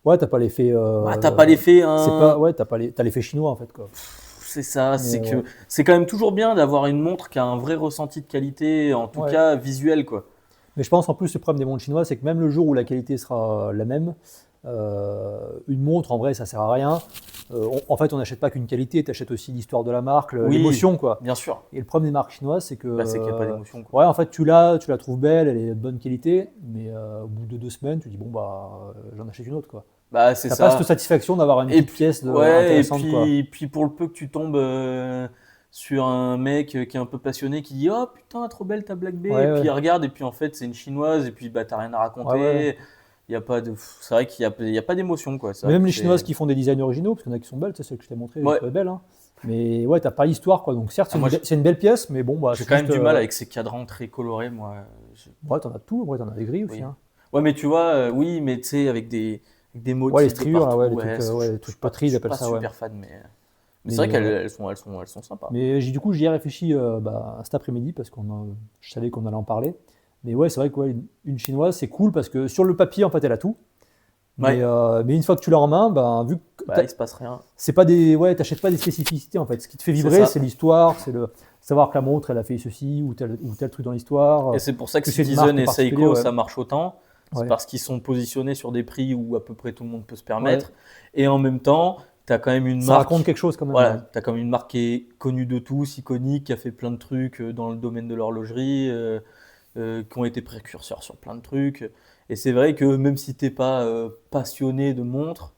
Ouais, t'as pas l'effet. T'as pas l'effet. C'est pas, ouais, t'as l'effet chinois en fait, quoi. C'est ça, c'est Mais, que c'est quand même toujours bien d'avoir une montre qui a un vrai ressenti de qualité, en tout Ouais. cas visuel, quoi. Mais je pense en plus le problème des montres chinoises, c'est que même le jour où la qualité sera la même, une montre en vrai ça sert à rien. En fait, on n'achète pas qu'une qualité, tu achètes aussi l'histoire de la marque, Oui. l'émotion, quoi. Bien sûr. Et le problème des marques chinoises, c'est que C'est qu'il n'y a pas d'émotion, quoi. ouais, en fait, tu la trouves belle, elle est de bonne qualité, mais au bout de 2 semaines, tu dis bon bah j'en achète une autre, quoi. Bah, c'est T'as ça. pas cette satisfaction d'avoir une petite pièce Ouais, et intéressante, quoi. puis pour le peu que tu tombes sur un mec qui est un peu passionné qui dit oh putain trop belle ta Black Bay, Ouais, et puis ouais. il regarde et puis en fait c'est une chinoise et puis bah t'as rien à raconter. Ouais. Il y a pas de, c'est vrai qu'il y a pas d'émotion, quoi. C'est Mais vrai même que les c'est- chinoises qui font des designs originaux, parce qu'il y en a qui sont belles, tu sais, celles que je t'ai montrées, Ouais. je trouvais belles, hein. Mais ouais, t'as pas l'histoire, quoi. Donc certes, moi, c'est une belle pièce, mais bon, bah, J'ai c'est quand même juste, du mal avec ces cadrans très colorés, moi. Ouais, t'en as tout, ouais, t'en as des gris aussi, Oui. hein. Ouais, mais tu vois, oui, mais tu sais, avec des motifs Ouais, les de striures, là, partout, ouais, les trucs, ouais, les je trucs suis pas, poteries, ils appellent ça, je suis ouais. pas super fan, mais Mais, c'est vrai qu'elles ouais. elles sont sympas. Mais du coup, j'y ai réfléchi cet après-midi parce je savais qu'on allait en parler. Mais ouais, c'est vrai que ouais, une chinoise, c'est cool parce que sur le papier, en fait, elle a tout. Ouais. Mais une fois que tu l'as en main, vu que Bah, il se passe rien. c'est pas ouais, t'achètes pas des spécificités en fait. Ce qui te fait C'est vibrer, ça. c'est l'histoire, c'est le savoir que la montre, elle a fait ceci ou tel truc dans l'histoire. Et c'est pour ça que que c'est une Citizen marque et particulière, Seiko, ouais. ça marche autant. C'est Ouais. parce qu'ils sont positionnés sur des prix où à peu près tout le monde peut se permettre. Et en même temps, tu as quand même une Ça marque. raconte quelque chose quand même. Voilà, Ouais. tu as quand même une marque qui est connue de tous, iconique, qui a fait plein de trucs dans le domaine de l'horlogerie, qui ont été précurseurs sur plein de trucs. Et c'est vrai que même si tu n'es pas passionné de montres,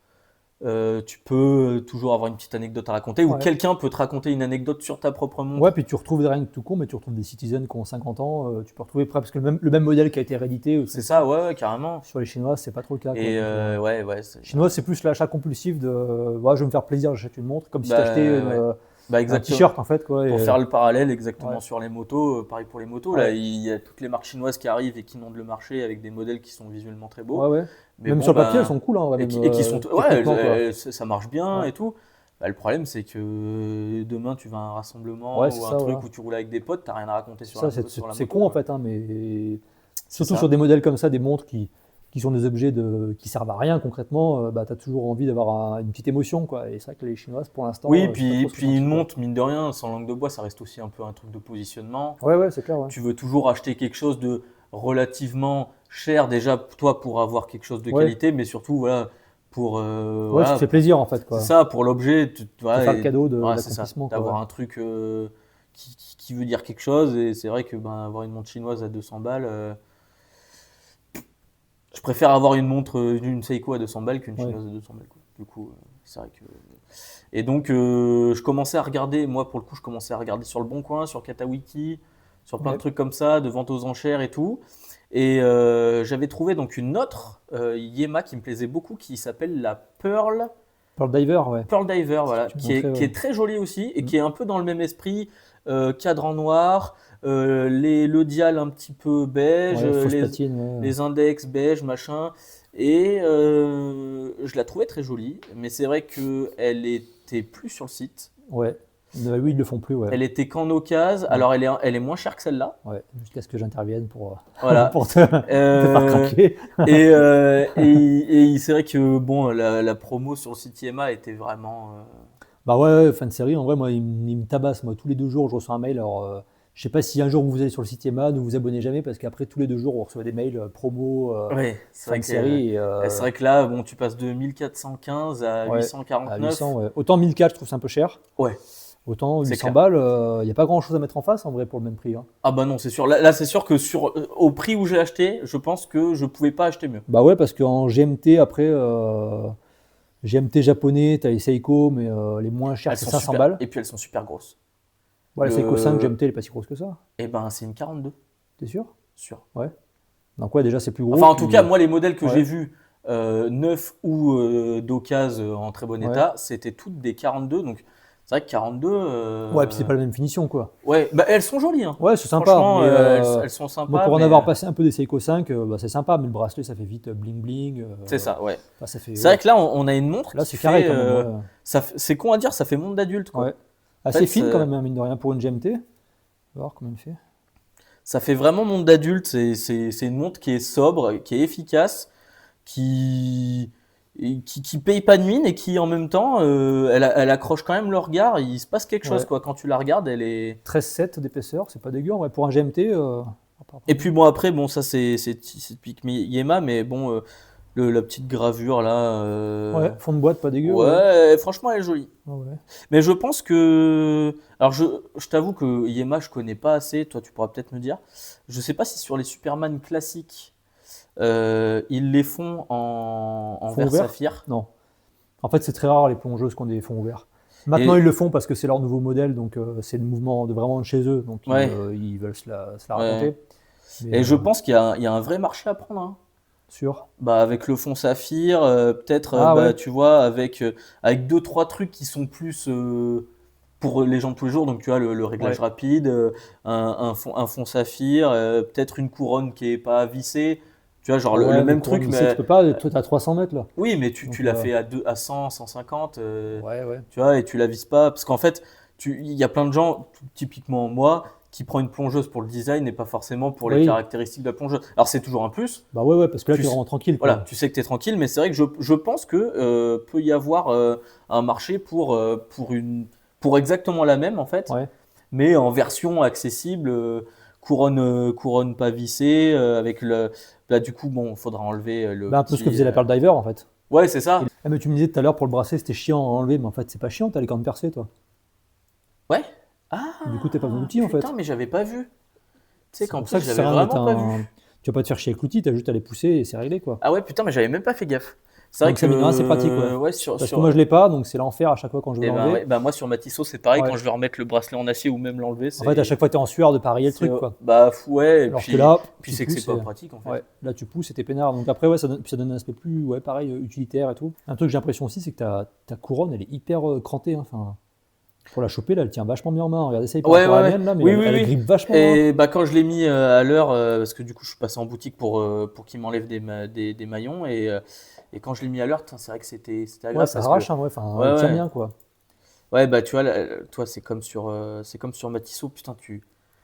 tu peux toujours avoir une petite anecdote à raconter, ou Ouais. quelqu'un peut te raconter une anecdote sur ta propre montre. Ouais, puis tu retrouves des rien que tout con, mais tu retrouves des Citizen qui ont 50 ans, tu peux retrouver presque le même modèle qui a été réédité. C'est ça, ouais, carrément. Sur les chinoises, c'est pas trop le cas, quoi. Et Donc, ouais. chinoise, c'est plus l'achat compulsif de ouais, je vais me faire plaisir, j'achète une montre, comme si Bah, t'achetais Bah, un exactement. t-shirt en fait, quoi. Pour Et- faire le parallèle exactement Ouais. sur les motos, pareil pour les motos, Ouais. là il y a toutes les marques chinoises qui arrivent et qui inondent le marché avec des modèles qui sont visuellement très beaux. Ouais, ouais. Mais Même bon, sur le papier, bah, elles sont cool, hein, ouais, et même, qui sont, ouais, techniquement, quoi. ça marche bien Ouais. et tout. Bah, le problème c'est que demain tu vas à un rassemblement Ouais, ou c'est un ça, truc voilà. où tu roules avec des potes, t'as rien à raconter sur Ça, la c'est moto, con en quoi. fait, hein, mais Surtout ça. sur des modèles comme ça, des montres qui sont des objets qui servent à rien concrètement, tu as toujours envie d'avoir une petite émotion, quoi. Et c'est vrai que les chinoises, pour l'instant, Oui, c'est pas trop ce puis une ressenti, quoi. montre, mine de rien, sans langue de bois, ça reste aussi un peu un truc de positionnement. Ouais, c'est clair, ouais. Tu veux toujours acheter quelque chose de relativement cher, déjà, toi, pour avoir quelque chose de Ouais, qualité, mais surtout, voilà, ouais, tu te fais plaisir, en fait, c'est quoi. ça, pour l'objet, Te voilà, faire le cadeau c'est ça, d'accomplissement, quoi. d'avoir Ouais. un truc qui veut dire quelque chose. Et c'est vrai que ben, avoir une montre chinoise à 200 balles, je préfère avoir une Seiko à 200 balles qu'une Ouais. chinoise à 200 balles, quoi. Du coup, c'est vrai que. Et donc, je commençais à regarder, moi pour le coup, je commençais à regarder sur le Bon Coin, sur Katawiki, sur plein de Ouais. trucs comme ça, de vente aux enchères et tout. Et j'avais trouvé donc une autre Yema qui me plaisait beaucoup, qui s'appelle la Pearl Diver, ouais. Pearl Diver, Ce que voilà, tu me montrais, qui ouais. est très jolie aussi et Mm. qui est un peu dans le même esprit, cadran noir, le dial un petit peu beige, Ouais, fausse patine, ouais. les index beige, machin. Et je la trouvais très jolie, mais c'est vrai qu'elle était plus sur le site. Ouais. Oui, ils le font plus, ouais. Elle était qu'en occasion. Ouais. Alors elle est moins chère que celle-là. Ouais. Jusqu'à ce que j'intervienne pour, Voilà. pour te faire Euh, craquer. et c'est vrai que bon, la promo sur le site Yema était vraiment. Bah ouais, fin de série, en vrai, moi, il me tabasse. Moi, tous les 2 jours, je reçois un mail. Alors, je sais pas si un jour vous allez sur le site Yema, ne vous abonnez jamais, parce qu'après, tous les 2 jours, on reçoit des mails promo, Ouais, fin de série. c'est vrai que là, bon, tu passes de 1415 à Ouais, à 849. 800, ouais. Autant 1004, je trouve c'est un peu cher. Ouais, Autant c'est 800 clair. balles, il n'y a pas grand chose à mettre en face, en vrai, pour le même prix, hein. Ah bah non, c'est sûr. Là, c'est sûr que au prix où j'ai acheté, je pense que je pouvais pas acheter mieux. Bah ouais, parce qu'en GMT, après, GMT japonais, t'as les Seiko, mais les moins chers, Elles c'est sont 500 super. balles. Et puis elles sont super grosses. Ouais, la Seiko 5 Le... GMT, elle est pas si grosse que ça. Eh ben, c'est une 42, T'es sûr? sûr. Ouais. Donc ouais, déjà, c'est plus Enfin, gros. en tout cas, moi, les modèles que j'ai Ouais, vus, neufs ou d'occasion en très bon ouais. état, c'était toutes des 42. Donc, c'est vrai que 42. Ouais, puis c'est pas la même finition, quoi. Ouais, bah, elles sont jolies, hein. Ouais, c'est sympa, Franchement, mais elles sont moi, sympas, pour en mais avoir passé un peu des Seiko 5, bah, c'est sympa, mais le bracelet, ça fait vite bling bling. c'est ça, ouais. Bah, ça fait, C'est ouais. vrai que là, on a une montre Là, qui c'est carré fait. quand même, ouais. C'est con à dire, ça fait monde d'adulte, quoi. Ouais. En Assez fait, fine quand même, hein, mine de rien, pour une GMT. On va voir comment elle fait. ça fait vraiment monde d'adulte. C'est une montre qui est sobre, qui est efficace, qui, qui paye pas de mine et qui, en même temps, elle accroche quand même le regard. Il se passe quelque chose, Ouais. quoi. Quand tu la regardes, elle est. 13,7 d'épaisseur, c'est pas dégueu, ouais. Pour un GMT. Et puis bon, après, bon, ça, c'est typique Yema, mais bon, la petite gravure, là. Ouais, fond de boîte, pas dégueu, ouais. Ouais, franchement, elle est jolie. Ah ouais. Mais je pense que. Alors, je t'avoue que Yema, je connais pas assez. Toi, tu pourras peut-être me dire. Je sais pas si sur les Superman classiques, ils les font en Fond verre ouvert? saphir. Non. En fait, c'est très rare les plongeuses qui ont des fonds ouverts. Maintenant, Et ils le font parce que c'est leur nouveau modèle, donc c'est le mouvement de vraiment de chez eux, donc ouais, ils veulent se la ouais. raconter. Mais Et je pense qu'il y a un vrai marché à prendre, hein. sûr. Bah, avec le fond saphir, peut-être, Ah bah, ouais, tu vois, avec deux, trois trucs qui sont plus pour les gens de tous les jours. Donc, tu vois, le réglage ouais. rapide, un fond saphir, peut-être une couronne qui est pas vissée. Tu vois, genre le Ouais, mais même couronne truc, vissée, tu mais peux pas, toi t'as 300 mètres là. oui, mais tu Donc, l'as fait à 100, 150, ouais. tu vois, et tu la vises pas. Parce qu'en fait, il y a plein de gens, typiquement moi, qui prend une plongeuse pour le design et pas forcément pour les Oui, caractéristiques de la plongeuse. Alors, c'est toujours un plus. bah ouais, parce que là Tu, tu es vraiment tranquille, voilà, quoi. tu sais que tu es tranquille, mais c'est vrai que je pense que peut y avoir un marché pour exactement la même, en fait, Ouais. mais en version accessible, couronne pas vissée, avec le. Là, du coup, bon, il faudra enlever le Bah un peu ce que petit. faisait la Pearl Diver en fait. Ouais, c'est ça. Ah, mais tu me disais tout à l'heure pour le bracelet c'était chiant à enlever, mais en fait c'est pas chiant, t'as les cornes percées toi. Ouais. Du coup t'as pas besoin Ah, d'outil en putain, fait. mais j'avais pas vu. Tu sais C'est qu'en pour ça plus, que ça j'avais sert à rien de mettre vraiment pas un. vu. Tu vas pas te faire chier avec l'outil, t'as juste à les pousser et c'est réglé quoi. Ah ouais, putain, mais j'avais même pas fait gaffe. C'est vrai Donc ça mine de rien, c'est pratique, ouais. que, ouais, Parce que moi je l'ai pas, donc c'est l'enfer à chaque fois quand je veux eh ben, l'enlever. ouais, bah moi sur ma Tissot, c'est pareil, quand Ouais. je vais remettre le bracelet en acier ou même l'enlever, En fait à chaque fois t'es en sueur de parier le truc quoi. bah ouais, et Alors que là, puis tu c'est que c'est pousses pas et... pratique en fait. Ouais, là tu pousses et t'es peinard. Donc après, ouais, ça donne un aspect plus, ouais, pareil, utilitaire et tout. Un truc que j'ai l'impression aussi, c'est que ta couronne, elle est hyper crantée, hein. Enfin, pour la choper, là, elle tient vachement bien en main. Regardez ça par Ouais, rapport à ouais, la ouais. mienne, là, mais Oui, elle, oui, elle oui. grippe vachement, hein. Et bah quand je l'ai mis à l'heure, parce que du coup je suis passé en boutique pour qu'il m'enlève des maillons, et quand je l'ai mis à l'heure, putain, c'est vrai que c'était Ouais, agréable ça parce que arrache, hein, ouais, enfin, ouais, elle tient ouais. bien, quoi. Ouais, bah tu vois, toi c'est comme sur ma Tissot, putain,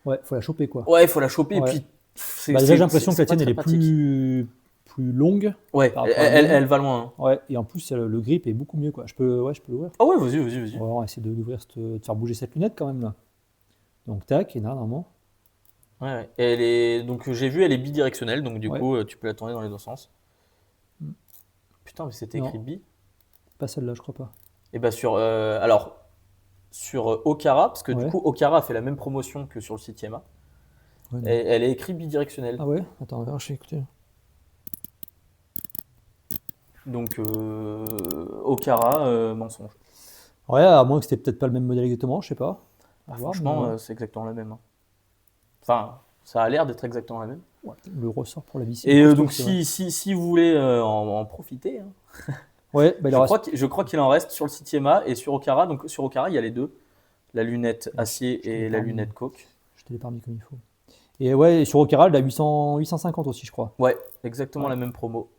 Ouais, faut la choper, quoi. ouais, il faut la choper, et Ouais, puis Déjà, j'ai l'impression que la c'est pas tienne, elle très est pratique. plus longue. Ouais, par rapport à la mienne. elle va loin. Hein. Ouais, et en plus, le grip est beaucoup mieux, quoi. Je peux l'ouvrir. Ah ouais, vas-y. On va essayer de faire bouger cette lunette quand même, là. Donc, tac, et là, normalement. Ouais. Et donc j'ai vu, elle est bidirectionnelle, donc du Ouais. coup, tu peux la tourner dans les deux sens. Putain, mais c'était Non. écrit bi. Pas celle-là, je crois pas. Et bah sur Okara, parce que du Ouais. coup, Okara a fait la même promotion que sur le site Yamaha. Ouais, non. Elle est écrite bidirectionnelle. Ah ouais? Attends, je vais écouter. Donc Okara, mensonge. Ouais, à moins que c'était peut-être pas le même modèle exactement, je sais pas. À voir, Franchement, mais ouais. c'est exactement la même. Hein. Enfin, ça a l'air d'être exactement la même. Ouais, le ressort pour la bici. Et costaud, donc c'est vrai. si vous voulez en profiter, hein, Ouais, bah, il en reste. je crois qu'il en reste sur le site Yamaha et sur Okara. Donc sur Okara, il y a les deux. La lunette acier je et l'ai la pas mis. lunette coque. Je te l'ai pas remis comme il faut. Et ouais, et sur Okara, elle a 850 aussi, je crois. Ouais, exactement Ouais. la même promo.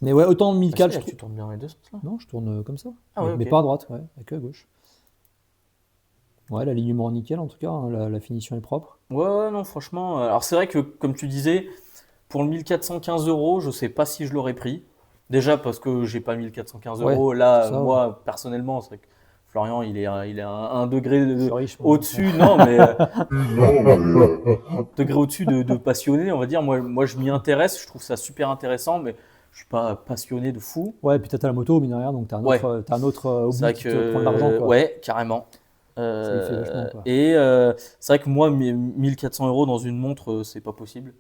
Mais ouais, autant Ah, 1004, si, je là, trouve. tu tournes bien dans les deux sens là. Non, je tourne comme ça. Ah mais, ouais, mais ok. pas à droite, ouais, avec à gauche. Ouais, l'alignement nickel en tout cas, hein, la finition est propre. Ouais, non, franchement. Alors c'est vrai que comme tu disais, pour le 1415 euros, je sais pas si je l'aurais pris. Déjà parce que j'ai pas 1415 Ouais, euros. Là, ça, moi, personnellement, c'est vrai que Florian, il est un degré Je suis riche, moi. au-dessus, non, mais degré au-dessus de passionné, on va dire. Moi, je m'y intéresse, je trouve ça super intéressant, mais je suis pas passionné de fou. Ouais, puis t'as la moto, mine de rien, donc t'as Ouais. un autre C'est vrai hobby qui te prend de l'argent, que, quoi. ouais, carrément. Ça lui fait vachement, quoi. Et c'est vrai que moi, 1400 euros dans une montre, c'est pas possible.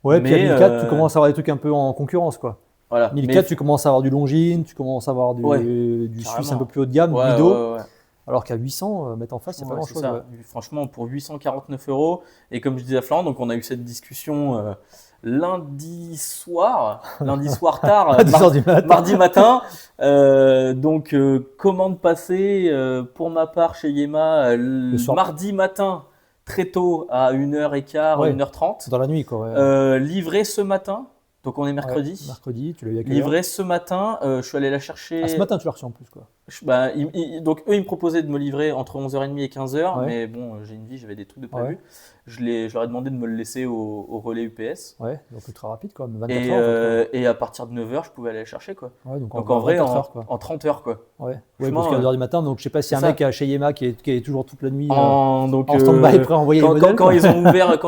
Ouais, puis à Mais, 1004, tu commences à avoir des trucs un peu en concurrence, quoi. Voilà. 1004, tu commences à avoir du Longines, tu commences à avoir Ouais, du Suisse carrément. un peu plus haut de gamme, du Ouais, Mido, ouais. alors qu'à 800, mettre en face, c'est pas Ouais, grand-chose. ça. Ouais. Franchement, pour 849 euros, et comme je disais à Florent, donc on a eu cette discussion lundi soir tard, 10h du matin. mardi matin. Donc, commande passée pour ma part chez Yema le soir. mardi matin, très tôt, à 1h15, Ouais. 1h30. Dans la nuit, quoi. Ouais. Livré ce matin, donc on est mercredi. Ouais, mercredi, tu l'as eu à quelle heure? Livré ce matin, je suis allé la chercher. Ah, ce matin, tu l'as reçu en plus, quoi. Bah, donc eux, ils me proposaient de me livrer entre 11h30 et 15h, Ouais. mais bon, j'ai une vie, j'avais des trucs de prévu. Ouais. Je leur ai demandé de me le laisser au relais UPS. Ouais, donc ultra rapide, quoi. 24 Et, heures. et à partir de 9h, je pouvais aller la chercher, quoi. Ouais, donc Donc en vrai, 24 heures, quoi. en 30 heures, quoi. Ouais, ouais, franchement, parce qu'à 1h du matin, donc je sais pas si c'est un ça. mec chez Yema qui est toujours toute la nuit Donc, en stand-by prêt à envoyer les modèles. quand quoi.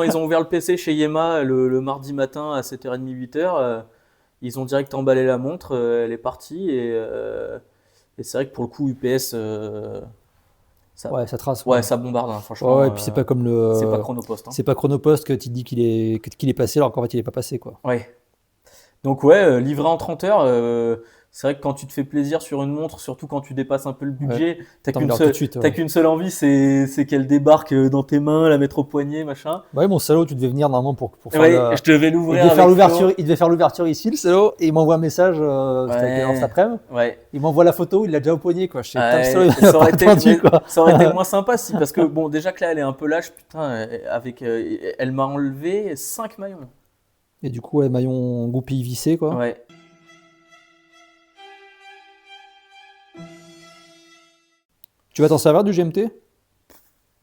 ils ont ouvert le PC chez Yema le mardi matin à 7h30, 8h, ils ont direct emballé la montre, elle est partie. Et c'est vrai que pour le coup, UPS, ça, Ouais, ça trace. ouais, ça bombarde, hein, franchement. Ouais, et puis c'est pas comme le. c'est pas Chronopost. Hein. C'est pas Chronopost que tu te dis qu'il est passé alors qu'en fait il est pas passé, quoi. Ouais. Donc ouais, livré en 30 heures, c'est vrai que quand tu te fais plaisir sur une montre, surtout quand tu dépasses un peu le budget, t'as T'as qu'une envie de l'avoir tout de suite, ouais. t'as qu'une seule envie, c'est qu'elle débarque dans tes mains, la mettre au poignet, machin. Ouais, mon salaud, tu devais venir normalement pour faire Ouais, le. je devais Il l'ouvrir devait faire avec l'ouverture, il devait faire l'ouverture ici, le salaud, et il m'envoie un message, c'était à quelle heure cet après-midi. Flo. Ouais. Il m'envoie la photo, il l'a déjà au poignet, quoi. Je sais, putain, le Ouais, salaud, il a ça aurait pas été, attendu, quoi. ça aurait été moins sympa si, parce que bon, déjà que là, elle est un peu lâche, putain, elle m'a enlevé 5 maillons. Et du coup, ouais, maillon goupille vissé, quoi. Ouais. Tu vas t'en servir du GMT?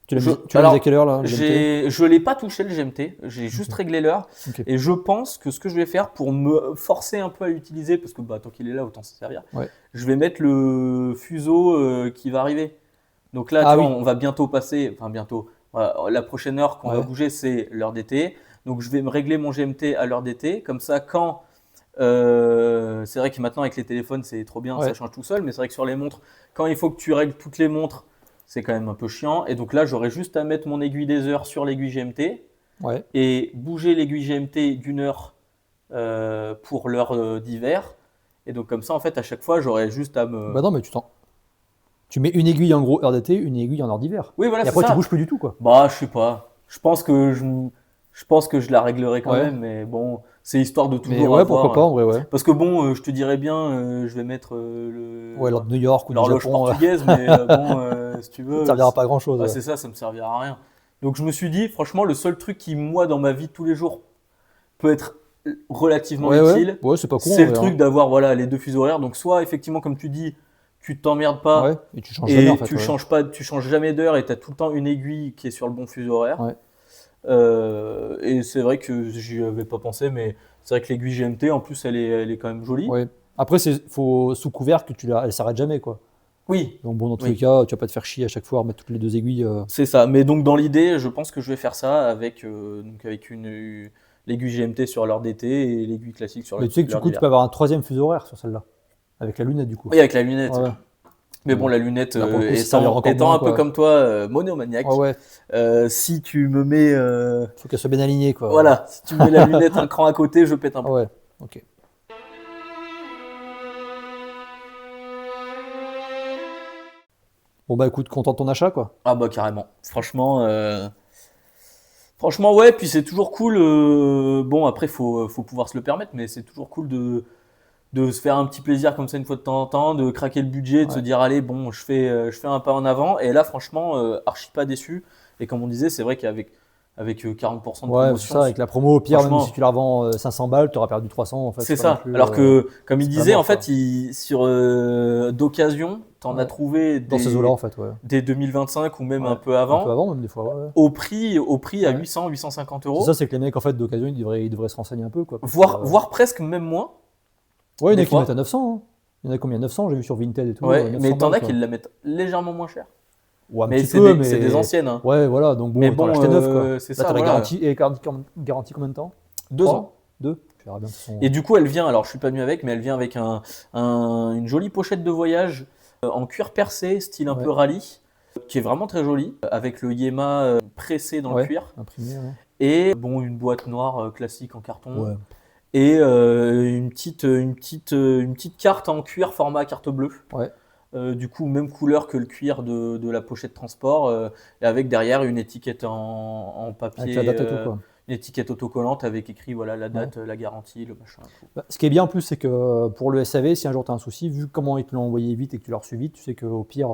Tu l'as mis, alors, à quelle heure, là, le GMT? Je l'ai pas touché le GMT, j'ai juste réglé l'heure. Ok. Et je pense que ce que je vais faire pour me forcer un peu à l'utiliser, parce que bah, tant qu'il est là, autant s'en servir, Ouais. je vais mettre le fuseau qui va arriver. Donc là, Ah tu vois, oui. on va bientôt passer, enfin bientôt, voilà, la prochaine heure qu'on va Ouais. bouger, c'est l'heure d'été. Donc je vais me régler mon GMT à l'heure d'été. Comme ça, quand. C'est vrai que maintenant, avec les téléphones, c'est trop bien, Ouais. ça change tout seul. Mais c'est vrai que sur les montres, quand il faut que tu règles toutes les montres, c'est quand même un peu chiant. Et donc là, j'aurais juste à mettre mon aiguille des heures sur l'aiguille GMT Ouais. et bouger l'aiguille GMT d'une heure pour l'heure d'hiver. Et donc comme ça, en fait, à chaque fois, j'aurais juste à me. Bah non, mais tu mets une aiguille en gros heure d'été, une aiguille en heure d'hiver. Oui, voilà, Et c'est après, ça. tu bouges plus du tout, quoi. Bah, je sais pas. Je pense que je la réglerai quand Ouais. même, mais bon, c'est histoire de toujours Mais ouais, avoir. pourquoi pas, en vrai, ouais. Parce que bon, je te dirais bien, je vais mettre le. Ouais, l'ordre de New York ou du l'horloge Japon, portugaise, mais bon, si tu veux. ça servira pas à grand chose. Ouais, c'est ça, ça me servira à rien. Donc je me suis dit, franchement, le seul truc qui, moi, dans ma vie de tous les jours, peut être relativement utile, ouais, c'est pas con. c'est en le vrai, truc d'avoir voilà, les deux fuseaux horaires. Donc soit, effectivement, comme tu dis, tu t'emmerdes hein. pas. Ouais, et tu changes jamais, Et en fait. tu ouais. changes pas, tu changes jamais d'heure et tu as tout le temps une aiguille qui est sur le bon fuseau horaire. Ouais. Et c'est vrai que j'y avais pas pensé, mais c'est vrai que l'aiguille GMT, en plus, elle est quand même jolie. Ouais. Après, faut sous couvert que elle s'arrête jamais, quoi. Oui, Donc bon, dans tous les oui, cas, tu vas pas te faire chier à chaque fois à remettre toutes les deux aiguilles. c'est ça. Mais donc dans l'idée, je pense que je vais faire ça avec l'aiguille GMT sur l'heure d'été et l'aiguille classique sur Mais tu sais que du l'heure coup, tu d'hiver. peux avoir un troisième fuseau horaire sur celle-là, avec la lunette du coup. Oui, avec la lunette. Ouais, ouais. Mais bon, la lunette, Là, pour le coup, ça servira encore étant moins, un peu quoi. comme toi, Ouais, monomaniaque, ouais. si tu me mets, Faut qu'elle soit bien alignée, quoi. voilà, si tu me mets la lunette un cran à côté, je pète un Ah plomb. ouais, ok. Bon bah écoute, content de ton achat, quoi. Ah bah carrément. Franchement, ouais. Puis c'est toujours cool. Bon, après, faut pouvoir se le permettre, mais c'est toujours cool de se faire un petit plaisir comme ça une fois de temps en temps, de craquer le budget, de se Ouais. dire allez, bon, je fais un pas en avant. Et là, franchement, archi pas déçu. Et comme on disait, c'est vrai qu'avec 40% de Ouais, c'est promotion, ça, avec la promo, au pire, même si franchement, tu la revends 500 balles, tu auras perdu 300, en fait, c'est c'est pas non ça. plus, Alors que, comme il c'est pas la disait, en mort, quoi. fait, sur d'occasion, t'en as Ouais. trouvé Dans ces eaux-là, en fait, ouais. dès 2025 ou même un Ouais. peu Un peu avant, avant, même des fois, ouais. au prix à Ouais. 800, 850 C'est ça, euros, c'est que les mecs, en fait, d'occasion, ils devraient se renseigner un peu, quoi. voire presque même moins, Ouais, il y en des a qui mettent à fois. 900, hein. Il y en a combien? 900, j'ai vu sur Vinted et tout, Ouais, 900 mais t'en balles, as qui quoi. la mettent légèrement moins cher. Ou un Mais petit peu, c'est des mais anciennes, hein. ouais, voilà. Donc bon, Mais autant bon, l'acheter neuf, quoi. c'est Là, ça, t'as la voilà. garantie. Et garantie combien de temps? 2 ans. 3? 2? Tu verras bien, de toute façon. Et du coup, elle vient, alors je suis pas venu avec, mais elle vient avec une jolie pochette de voyage en cuir percé, style un peu Ouais, rallye, qui est vraiment très jolie, avec le Yema pressé dans le ouais, cuir, imprimé, ouais. et bon, une boîte noire classique en carton, Ouais, et une petite carte en cuir format carte bleue. ouais. Du coup, même couleur que le cuir de la pochette transport, et avec derrière une étiquette en Avec la papier, date et tout, quoi. une étiquette autocollante avec écrit voilà la Ouais. date, la garantie, le machin. Tout. Bah, ce qui est bien en plus, c'est que pour le SAV, si un jour tu as un souci, vu comment ils te l'ont envoyé vite et que tu l'as reçu vite, tu sais qu'au pire,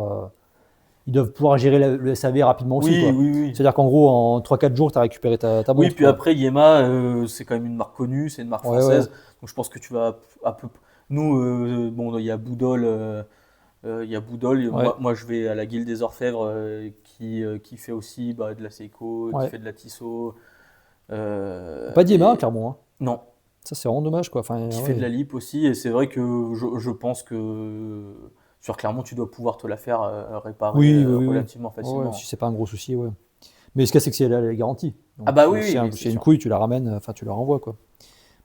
ils doivent pouvoir gérer le SAV rapidement aussi, Oui, quoi. oui, oui. C'est-à-dire qu'en gros, en 3-4 jours, tu as récupéré ta Oui, montre, puis quoi. après, Yema, c'est quand même une marque connue, c'est une marque Ouais, ouais. française. Donc je pense que tu vas à peu. Nous, bon, il y a Boudol. Il y a Boudol. Ouais, Moi, je vais à la Guilde des Orfèvres qui fait aussi bah, de la Seiko, qui ouais. fait de la Tissot. Pas d'IEMA, Et clairement, hein. non, Ça, c'est vraiment dommage, quoi. Enfin, qui fait de ouais. la lip aussi. Et c'est vrai que je pense que sur Clermont, tu dois pouvoir te la faire réparer Oui, oui, oui, oui. relativement Ouais, ouais, facilement. si c'est pas un gros souci, ouais. Mais ce qu'il y a, c'est que c'est la garantie. Ah Donc, bah oui, si oui, oui, c'est c'est une sûr. couille, tu la ramènes, enfin, tu la renvoies, quoi.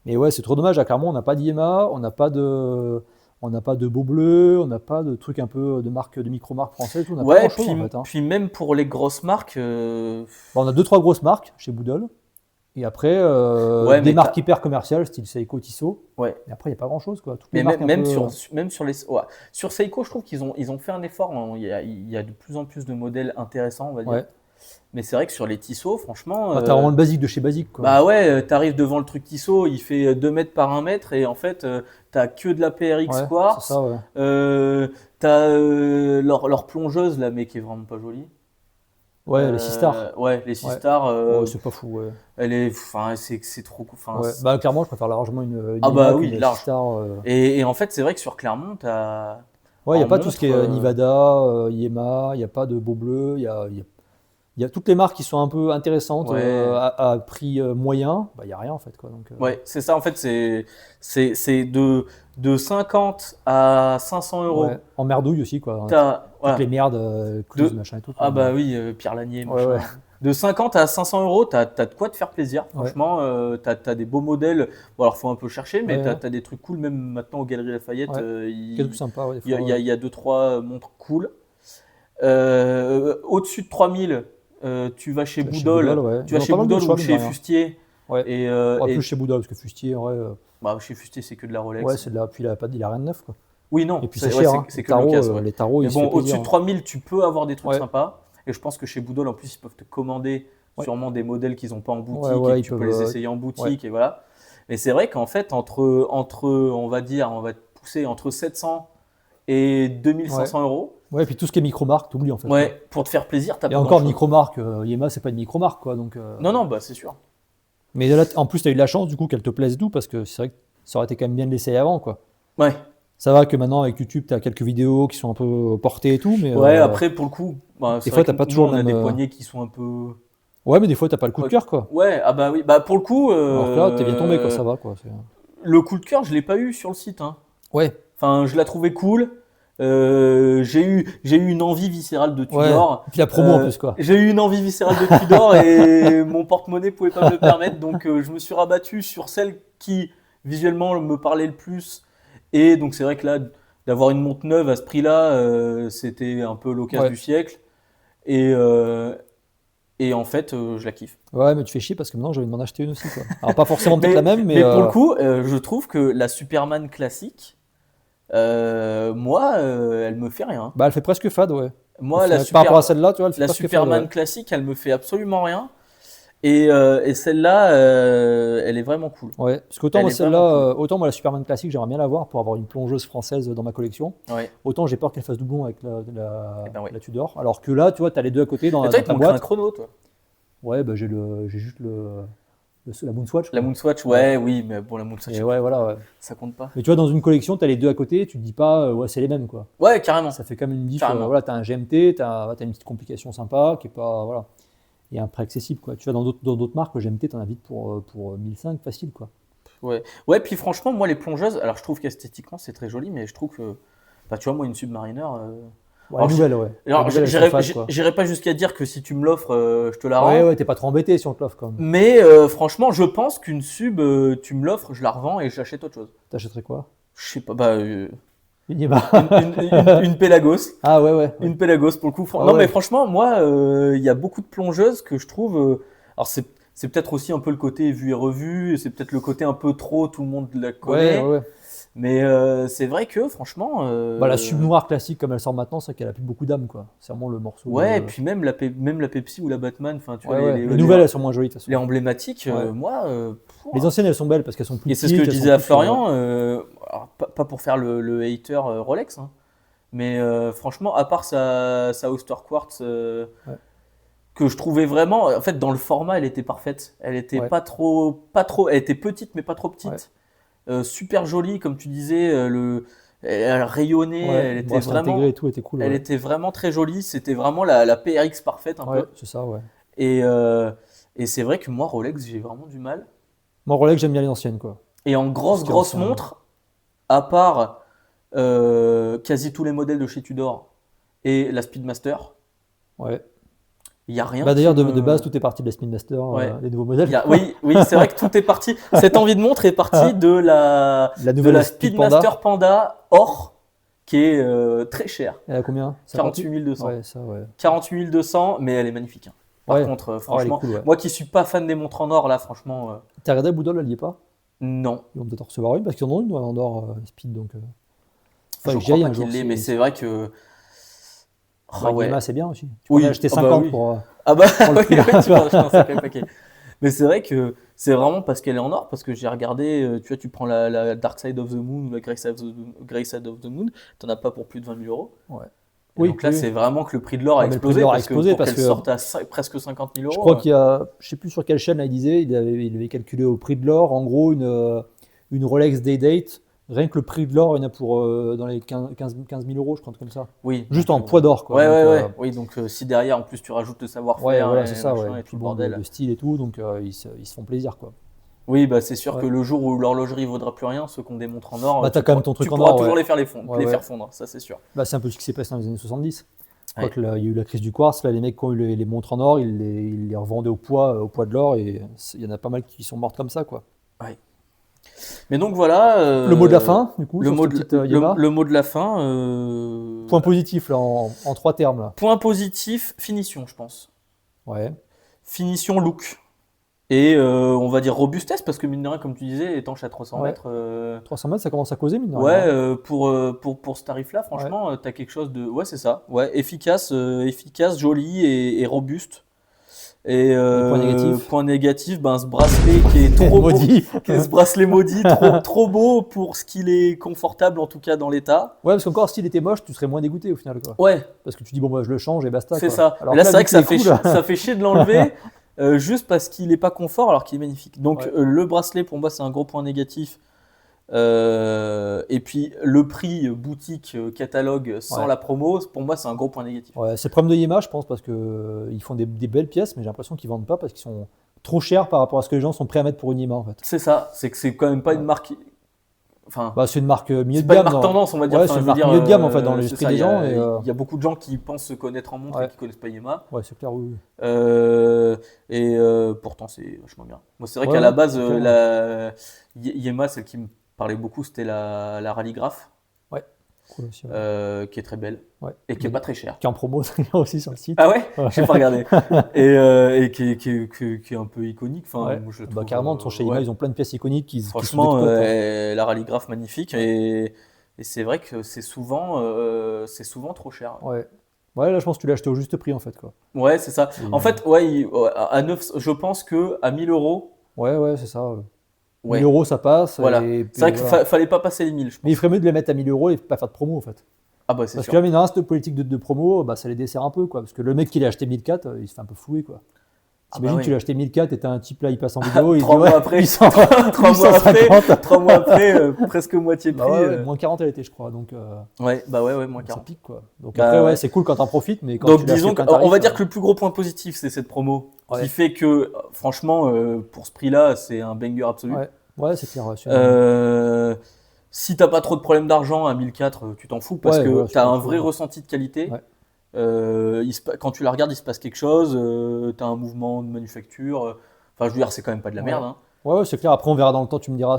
Mais ouais, c'est trop dommage. À Clermont, on n'a pas d'IEMA, on n'a pas de Beau Bleu, on n'a pas de trucs un peu de marque, de micro-marque française et tout. On n'a pas Ouais, grand-chose, en fait, hein. puis même pour les grosses marques, Bon, on a deux, trois grosses marques chez Boudol. Et après, ouais, des mais marques hyper commerciales, style Seiko, Tissot. ouais. Et après, il n'y a pas grand-chose, quoi. Toutes les Mais marques un même peu. même sur les, ouais. Sur Seiko, je trouve ils ont fait un effort, hein. Il y a de plus en plus de modèles intéressants, on va dire. Ouais. Mais c'est vrai que sur les Tissot, franchement, Bah, t'as vraiment le basique de chez basique, quoi. bah ouais, t'arrives devant le truc Tissot, il fait 2 mètres par 1 mètre et en fait, t'as que de la PRX Ouais, c'est ça, Quartz. ouais. T'as leur plongeuse là, mais qui est vraiment pas jolie. Ouais, les 6 stars. Ouais, les 6 Ouais. stars, Ouais, c'est pas fou, ouais. elle est, enfin, c'est trop, enfin, Ouais. Bah, clairement, je préfère largement une ah Yema bah oui, qu'une 6 large. stars. Et en fait, c'est vrai que sur Clermont, Ouais, il n'y a en pas tout ce qui montre, est Nivada, Yema, il n'y a pas de Beau Bleu, il y a toutes les marques qui sont un peu intéressantes ouais. à prix moyen, bah, il n'y a rien en fait, quoi. Donc, Ouais, c'est ça en fait, c'est de 50 à 500 ouais. euros. En merdouille aussi, quoi. Toutes les Voilà, merdes, Cluse, de, machin et tout, quoi. ah Mais, bah oui, Pierre Lanier, ouais, ouais. machin. De 50 à 500 euros, t'as de quoi te faire plaisir. Ouais. Franchement, t'as des beaux modèles. Bon, alors faut un peu chercher, mais Ouais, ouais. t'as des trucs cool. Même maintenant aux Galeries Lafayette, Ouais. Quel truc sympa, ouais, des fois, ouais. il y a deux, trois montres cool. Au-dessus de 3000, tu vas chez Tu vas chez Boudol, Boudol. ouais. Tu Ils vas ont chez pas mal de Boudol choix, ou mine de chez rien. Fustier. Ouais. Ouais, plus Et chez Boudol, parce que Fustier, en vrai, bah, chez Fustier, c'est que de la ouais, Rolex. c'est de la, puis il a rien de neuf, quoi. Oui, Et non, puis c'est ouais, cher, hein. c'est que de l'occasion. Ouais. Les tarots, Mais il se fait bon, au-dessus plaisir, de hein. 3000, tu peux avoir des trucs Ouais. sympas. Et je pense que chez Boudol, en plus, ils peuvent te commander Ouais. sûrement des modèles qu'ils n'ont pas en Ouais, boutique et ouais, que ils tu peux peuvent. les essayer en Ouais. boutique. Et voilà. Mais c'est vrai qu'en fait, on va dire, on va te pousser entre 700 et Ouais. 2500 euros. Ouais, et puis tout ce qui est micro-marque, t'oublies en fait, quoi. Ouais, pour te faire plaisir, t'as Et pas encore, grand-chose. micro-marque, Yema, c'est pas une micro-marque, quoi. Donc, Non, non, bah c'est sûr. mais là, en plus, tu as eu de la chance, du coup, qu'elle te plaise et tout, parce que c'est vrai que ça aurait été quand même bien de l'essayer avant, quoi. Ouais. Ça va que maintenant, avec YouTube, tu as quelques vidéos qui sont un peu portées et tout, mais Ouais, après, pour le coup, bah, des c'est fois, vrai t'as que pas nous, toujours on le a même. des poignées qui sont un peu. Ouais, mais des fois, t'as pas le coup de cœur, quoi. Ouais, ah bah oui, bah pour le coup, Alors que là, t'es bien tombé, quoi, ça va, quoi. le coup de cœur, je l'ai pas eu sur le site, hein. Ouais, Enfin, je la trouvais cool. J'ai eu une envie viscérale de ouais. Tudor. Et puis la promo en plus, quoi. J'ai eu une envie viscérale de Tudor et mon porte-monnaie pouvait pas me le permettre, donc je me suis rabattu sur celle qui visuellement me parlait le plus. Et donc c'est vrai que là, d'avoir une montre neuve à ce prix-là, c'était un peu l'occasion Ouais. du siècle. Et en fait, je la kiffe. Ouais, mais tu fais chier parce que maintenant, j'ai envie de m'en acheter une aussi, quoi. Alors, pas forcément peut-être la même, mais. Mais pour le coup, je trouve que la Superman classique, moi, elle me fait rien. Bah, elle fait presque fade, ouais. Moi, Par rapport à celle-là, tu vois, elle fait la presque Superman fade. Ouais. classique, elle me fait absolument rien. Et celle-là, elle est vraiment cool. Ouais, parce qu'autant Elle moi est celle-là, vraiment autant moi la Superman classique, j'aimerais bien l'avoir pour avoir une plongeuse française dans ma collection. Ouais. Autant j'ai peur qu'elle fasse doublon avec Eh ben ouais. la Tudor. Alors que là, tu vois, t'as les deux à côté dans Mais toi, dans il te ta manquerait un boîte. chrono, toi. Ouais, bah j'ai juste la Moonswatch. La quoi. Moonswatch, ouais, oui, mais bon, la Moonswatch, Et ouais, voilà. Ouais. ça compte pas. Mais tu vois, dans une collection, t'as les deux à côté, tu te dis pas, ouais, c'est les mêmes, quoi. Ouais, carrément. Ça fait quand même une diff. Carrément. Voilà, t'as un GMT, t'as une petite complication sympa qui est pas, voilà, et un prix accessible, quoi. Tu vois, dans d'autres marques, le GMT, t'en as vite pour 1005 facile, quoi. Ouais. Ouais, puis franchement, moi, les plongeuses, alors je trouve qu'esthétiquement, c'est très joli, mais je trouve que, bah, tu vois, moi, une Submariner. Ouais, Alors, nouvelle, ouais. Alors, Les nouvelles, elles sont fades, quoi. j'irai pas jusqu'à dire que si tu me l'offres, je te la rends. Ouais, ouais, t'es pas trop embêté si on te l'offre, quand même. Mais franchement, je pense qu'une sub, tu me l'offres, je la revends et j'achète autre chose. T'achèterais quoi? Je sais pas, bah, Une Yamaha. une Pelagos. Ah ouais, ouais. Une Pelagos pour le coup. Ah Non, ouais. mais franchement, moi, il y a beaucoup de plongeuses que je trouve. Alors, c'est peut-être aussi un peu le côté vu et revu, et c'est peut-être le côté un peu trop, tout le monde la connaît. Ouais. Mais c'est vrai que franchement. Bah, la sub noire classique comme elle sort maintenant, c'est qu'elle a plus beaucoup d'âme, quoi. C'est vraiment le morceau. Ouais, et puis même la Pepsi ou la Batman, enfin, tu vois, Les nouvelles, elles sont moins jolies, de toute façon. les emblématiques, Ouais. moi. Les anciennes, elles sont belles parce qu'elles sont plus Et c'est petites. ce que je elles sont disais à plus, Florian, alors, pas pour faire le hater Rolex, hein, mais franchement, à part sa Oyster Quartz, Ouais. que je trouvais vraiment, en fait, dans le format, elle était parfaite. Elle était Ouais. pas trop, elle était petite, mais pas trop petite. Super jolie, comme tu disais, elle rayonnait, ouais, elle le était bracelet vraiment, intégré et tout était cool. elle Ouais, était vraiment très jolie. C'était vraiment la PRX parfaite un ouais, peu. c'est ça, ouais. Et c'est vrai que moi, Rolex, j'ai vraiment du mal. Moi, Rolex, j'aime bien les anciennes, quoi. Et en Parce qu'il y a grosse ancien, montre, à part quasi tous les modèles de chez Tudor et la Speedmaster, Ouais. il n'y a rien Bah, d'ailleurs, qui de me- base, tout est parti de la Speedmaster, Ouais. les nouveaux modèles. Oui, c'est vrai que tout est parti. Cette envie de montre est partie de la nouvelle Speed Panda. Speedmaster Panda Or, qui est très chère. Elle a combien? 48 200. Ouais, ça, ouais. 48 200, mais elle est magnifique, hein. Par Ouais. contre, Elle est franchement, cool, ouais. moi qui suis pas fan des montres en or, là, franchement, T'as regardé Boudol, elle y est pas? non. Ils vont peut-être en recevoir une parce qu'ils en ont une en or Speed, donc. Je Enfin, crois j'y aille pas un jour. qu'il l'ait, mais c'est vrai que. Bah, Ah ouais. Yamaha, c'est bien aussi. Tu Oui. pourrais acheter Ah bah 50 oui. pour. Ah bah Pour le oui, prix, ouais, là, tu penses, je pense, c'est quel paquet. Mais c'est vrai que c'est vraiment parce qu'elle est en or, parce que j'ai regardé, tu vois, tu prends la Dark Side of the Moon ou la Grey Side of the Moon, t'en as pas pour plus de 20 000 €. Ouais. Et Oui, donc là, oui. c'est vraiment que le prix de l'or a Ouais, mais le prix de explosé, l'or a parce explosé que pour parce qu'elle que- sorte à presque 50 000 €. Je crois qu'il y a, je sais plus sur quelle chaîne là, il disait, il avait calculé au prix de l'or, en gros, une Rolex Day-Date, rien que le prix de l'or, il y en a pour dans les 15 000 €, je crois, un truc comme ça. Oui. Juste donc, en poids d'or, quoi. Ouais, Donc, ouais. Oui, donc si derrière, en plus, tu rajoutes le savoir-faire ouais, voilà, et c'est ça, machin ouais. et Puis tout le bon, bordel. le style et tout, donc ils se font plaisir, quoi. Oui, bah c'est sûr Ouais. que le jour où l'horlogerie vaudra plus rien, ceux qui ont des montres en or, Bah, t'as tu quand même pourras- ton truc tu en pourras or, toujours ouais. les faire Ouais. faire fondre, ça c'est sûr. Bah, c'est un peu ce qui s'est passé dans les années 70. Je Ouais. crois qu'il y a eu la crise du quartz, là, les mecs qui ont eu les montres en or, ils les revendaient au poids de l'or, et il y en a pas mal qui sont mortes comme ça, quoi. Mais donc voilà. Le mot de la fin, du coup, Le sur mot cette de, petite Yamaha. le mot de la fin. Point positif, là, en 3 termes, là. Point positif, finition, je pense. Ouais. Finition, look. Et on va dire robustesse, parce que mine de rien, comme tu disais, étanche à 300 Ouais. mètres. 300 mètres, ça commence à causer, mine de Ouais, rien. pour ce tarif-là, franchement, t'as quelque chose de. Ouais, c'est ça. Ouais, efficace, joli et robuste. Et points négatifs point négatif, ben, ce bracelet qui est trop beau. Maudit. Ce bracelet maudit, trop beau pour ce qu'il est confortable, en tout cas dans l'état. Ouais, parce qu'encore, s'il était moche, tu serais moins dégoûté au final, quoi. Ouais, Parce que tu dis, bon, bah, je le change et basta, c'est quoi. ça. Alors Mais là, que c'est vrai vu que ça qu'il fait, est cool, ça fait chier de l'enlever juste parce qu'il n'est pas confort alors qu'il est magnifique. Donc, Ouais. le bracelet, pour moi, c'est un gros point négatif. Et puis le prix boutique catalogue sans Ouais. la promo, pour moi c'est un gros point négatif. Ouais, c'est le problème de Yamaha, je pense, parce que ils font des belles pièces, mais j'ai l'impression qu'ils vendent pas parce qu'ils sont trop chers par rapport à ce que les gens sont prêts à mettre pour une Yamaha, en fait. C'est ça, c'est que c'est quand même pas une Ouais. marque. Enfin, Bah, c'est une marque milieu c'est de pas une gamme. marque tendance, on va dire. Ouais, Enfin, c'est je une veux marque dire, milieu de gamme, en fait, dans c'est l'esprit ça, des gens. Et, il y a beaucoup de gens qui pensent se connaître en montre ouais. et qui connaissent pas Yamaha. Ouais, c'est clair, oui. Oui. Pourtant, c'est vachement bien. Moi, c'est vrai Ouais, qu'à la ouais, base, c'est clair, ouais. Yamaha, celle qui me parlait beaucoup, c'était la Rallygraph, Ouais, cool aussi. Ouais. qui est très belle Ouais. et qui est Mais- pas très chère. Qui est en promo d'ailleurs, aussi sur le site. Ah ouais? Ouais. J'ai pas regardé. Et qui est un peu iconique. Enfin, Ouais. moi, je la Bah, trouve, carrément, chez Yamaha, ouais. ils ont plein de pièces iconiques qui sont Franchement, d'exploit, quoi. la Rallygraph magnifique. Et c'est vrai que c'est souvent trop cher. Ouais. Ouais, là, je pense que tu l'as acheté au juste prix, en fait, quoi. Ouais, c'est ça. Et, En fait, ouais, à 9, je pense que à 1000 euros, ouais, c'est ça. 1000 ouais, euros, ça passe. voilà. Et C'est vrai puis, qu'il voilà. fallait pas passer les 1000, je Mais il pense. ferait mieux de les mettre à 1000 euros et pas faire de promo, en fait. Ah bah c'est Parce sûr. que là, mine de rien, cette politique de promo, bah, ça les dessert un peu, quoi. Parce que le mec qui l'a acheté 1004, il se fait un peu flouer, quoi. Ah T'imagines, bah tu l'as oui. acheté 1004 et t'as un type là, il passe en vidéo, il dit 3 mois ouais, après, 800, 3 mois après, 850. 3 mois après, presque moitié Bah prix. ouais, moins 40 elle était, je crois. Donc, Ouais, bah ouais, moins ça 40. pique, quoi. Donc Bah après, ouais, ouais. c'est cool quand t'en profites, mais quand Donc tu l'as acheté disons plein qu'on tarif, va dire que le plus gros point positif, c'est cette promo ouais. qui fait que, franchement, pour ce prix-là, c'est un banger absolu. Ouais, c'est clair. Ouais, Si t'as pas trop de problèmes d'argent à 1004, tu t'en fous parce ouais, que voilà, t'as t'en un fous, vrai ouais. ressenti de qualité. Ouais. Quand tu la regardes, il se passe quelque chose. T'as un mouvement de manufacture. Enfin, je veux dire, c'est quand même pas de la Ouais. merde. Hein. Ouais, c'est clair. Après, on verra dans le temps, tu me diras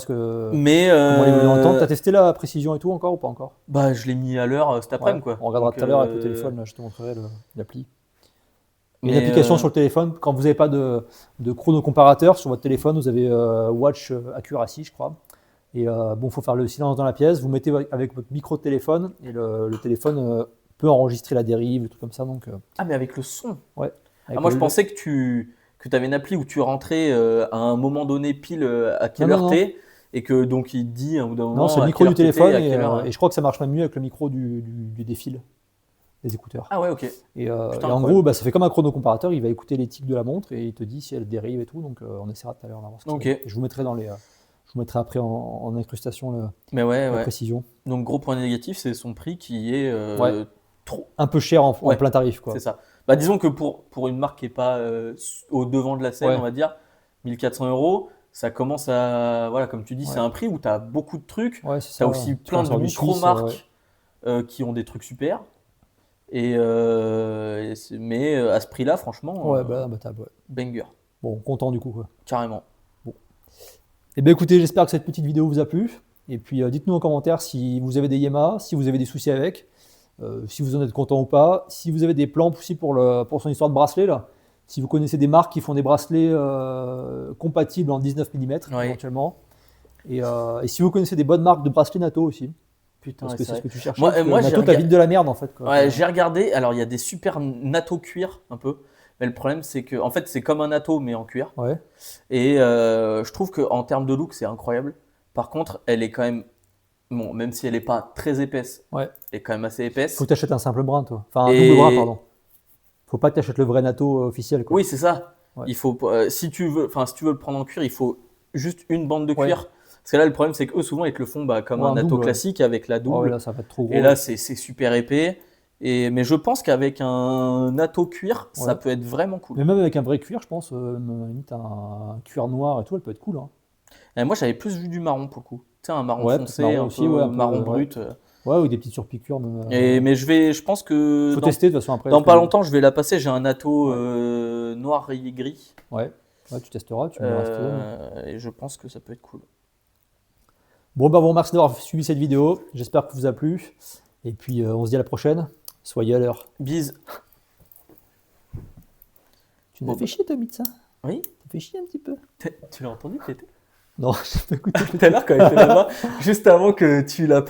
Mais comment elle évolue dans le temps. T'as testé la précision et tout encore ou pas encore? bah, je l'ai mis à l'heure cet Ouais. après-midi, quoi. On regardera Donc, tout à l'heure avec le téléphone, là, je te montrerai l'appli. Il y a une mais application sur le téléphone, quand vous n'avez pas de chrono comparateur sur votre téléphone, vous avez Watch Accuracy, je crois. Et bon, il faut faire le silence dans la pièce, vous mettez avec votre micro de téléphone et le téléphone peut enregistrer la dérive, des trucs comme ça. Donc, Ah, mais avec le son. ouais. Ah, moi, je pensais que tu avais une appli où tu rentrais à un moment donné pile à quelle Non, heure non, non. t'es et que donc il te dit au bout d'un Non, moment c'est le à micro quelle du heure t'étais téléphone et à quelle heure. et je crois que ça marche même mieux avec le micro du défil, des écouteurs. Ah ouais, ok. Et, Putain, et en incroyable. gros, bah, ça fait comme un chrono comparateur, il va écouter les tics de la montre et il te dit si elle dérive et tout. Donc on essaiera tout à l'heure d'avoir ce que Ok. ça donne. Et je vous mettrai je vous mettrai après en incrustation Mais ouais, la ouais. précision. Donc gros point négatif, c'est son prix qui est Ouais. trop. Un peu cher en Ouais. plein tarif, quoi. C'est ça. Bah disons que pour une marque qui est pas au devant de la scène, Ouais. on va dire 1400 euros, ça commence à voilà, comme tu dis, c'est Ouais. un prix où tu as beaucoup de trucs. Ouais, c'est Tu as ça. aussi Tu plein de sors du Suisse, micro-marques qui ont des trucs super. Mais à ce prix-là, franchement, ouais, bah, imbattable, ouais. banger, Bon, content du coup, quoi. carrément. Eh bien, écoutez, j'espère que cette petite vidéo vous a plu. Et puis, dites-nous en commentaire si vous avez des Yamaha, si vous avez des soucis avec, si vous en êtes content ou pas, si vous avez des plans aussi pour son histoire de bracelet, là. Si vous connaissez des marques qui font des bracelets compatibles en 19 mm Ouais. éventuellement. Et si vous connaissez des bonnes marques de bracelets NATO aussi, Putain, parce ouais, que c'est c'est ce vrai. que tu cherchais. Moi, parce que moi, j'ai NATO, t'as vite de la merde en fait, quoi. Ouais, j'ai regardé. Alors, il y a des super natto cuir un peu. Mais le problème, c'est que, en fait, c'est comme un natto, mais en cuir. Ouais. Et je trouve qu'en termes de look, c'est incroyable. Par contre, elle est quand même, bon, même si elle n'est pas très épaisse, Ouais. elle est quand même assez épaisse. Faut que t'achètes un simple brin, toi. Enfin, un Et- double brin, pardon. Faut pas que t'achètes le vrai NATO officiel, quoi. Oui, c'est ça. Ouais. Il faut, si tu veux le prendre en cuir, il faut juste une bande de Ouais. cuir. Parce que là, le problème, c'est qu'eux, souvent, ils te le font comme Ouais, un un natto double, ouais. classique avec la Oh, double. ouais, là, ça va être trop gros. Et là, c'est super épais. Mais je pense qu'avec un natto cuir, ça Ouais. peut être vraiment cool. Mais même avec un vrai cuir, je pense, limite un cuir noir et tout, elle peut être cool. Hein. Et moi, j'avais plus vu du marron pour le coup. Tu sais, un marron Ouais, foncé, marron un aussi, peu ouais, un peu, marron ouais. brut. Ouais, ou des petites surpiqûres. Même, Mais je pense que faut tester de toute façon après. dans parce pas que- longtemps, je vais la passer. J'ai un natto Ouais. noir et gris. Ouais. Ouais, tu testeras, tu me diras ce que ça donne. Et je pense que ça peut être cool. Bon, bah, vous remercie d'avoir suivi cette vidéo. J'espère que vous a plu. Et puis, on se dit à la prochaine. Soyez à l'heure. Bise. Tu nous as fait chier, toi, Mitza. Oui, T'as fait chier un petit peu. tu l'as entendu, Tété Non, j'ai pas écouté. Tout à l'heure, quand il était là-bas, juste avant que tu la